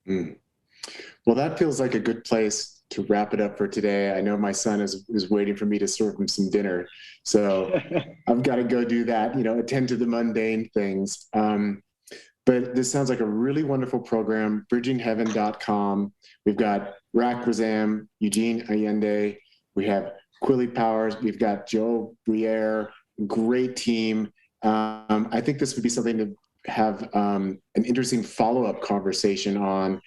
Well, that feels like a good place to wrap it up for today. I know my son is waiting for me to serve him some dinner, so I've got to go do that, attend to the mundane things. But this sounds like a really wonderful program, bridgingheaven.com. We've got Rak Razam, Eugene Allende, we have Quilly Powers, we've got Joe Briere, great team. I think this would be something to have an interesting follow-up conversation on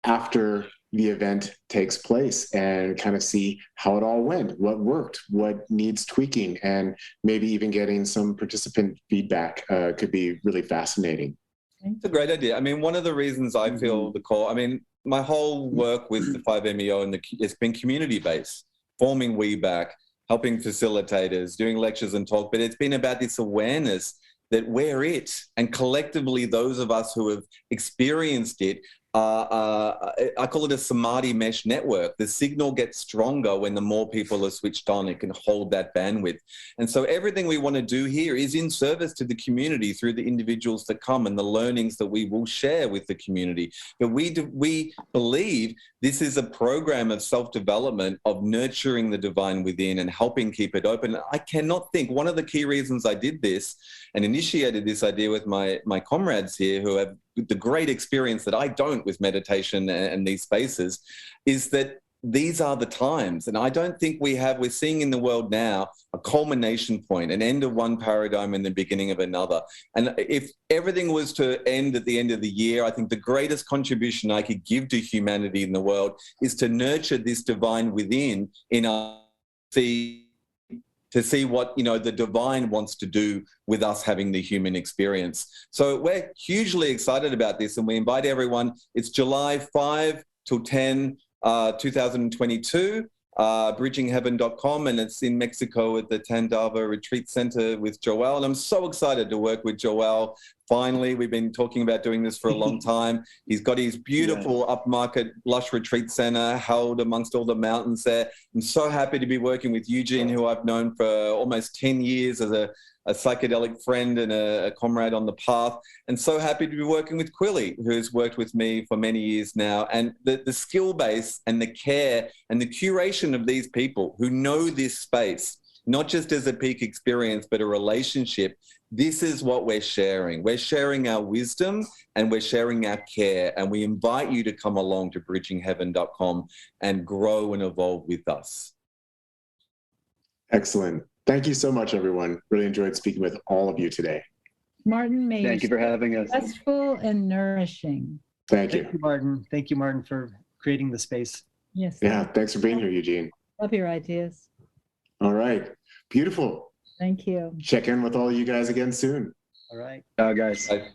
after the event takes place, and kind of see how it all went, what worked, what needs tweaking, and maybe even getting some participant feedback could be really fascinating. It's a great idea. I mean, one of the reasons I feel the call, my whole work with the 5-MeO it's been community-based, forming WeBack, helping facilitators, doing lectures and talk, but it's been about this awareness that we're it, and collectively those of us who have experienced it, I call it a samadhi mesh network. The signal gets stronger when the more people are switched on. It can hold that bandwidth. And so everything we want to do here is in service to the community through the individuals that come and the learnings that we will share with the community. But we believe this is a program of self-development, of nurturing the divine within and helping keep it open. I cannot think, one of the key reasons I did this and initiated this idea with my comrades here who have the great experience that I don't with meditation and these spaces, is that these are the times. And I don't think we're seeing in the world now a culmination point, an end of one paradigm and the beginning of another. And if everything was to end at the end of the year, I think the greatest contribution I could give to humanity in the world is to nurture this divine within in our to see what the divine wants to do with us having the human experience. So we're hugely excited about this, and we invite everyone. It's July 5 till 10, 2022. bridgingheaven.com, and it's in Mexico at the Tandava Retreat Center with Joel. And I'm so excited to work with Joel. Finally, we've been talking about doing this for a long time. He's got his beautiful upmarket lush retreat center held amongst all the mountains there. I'm so happy to be working with Eugene, who I've known for almost 10 years as a psychedelic friend and a comrade on the path, and so happy to be working with Quilly, who's worked with me for many years now. And the skill base and the care and the curation of these people who know this space, not just as a peak experience, but a relationship. This is what we're sharing. We're sharing our wisdom and we're sharing our care. And we invite you to come along to bridgingheaven.com and grow and evolve with us. Excellent. Thank you so much, everyone. Really enjoyed speaking with all of you today. Martin, may Thank you for having us. Restful and nourishing. Thank you. Thank you, Martin. Thank you, Martin, for creating the space. Yes. Yeah, thanks for being here, Eugene. Love your ideas. All right. Beautiful. Thank you. Check in with all you guys again soon. All right. Guys. Bye.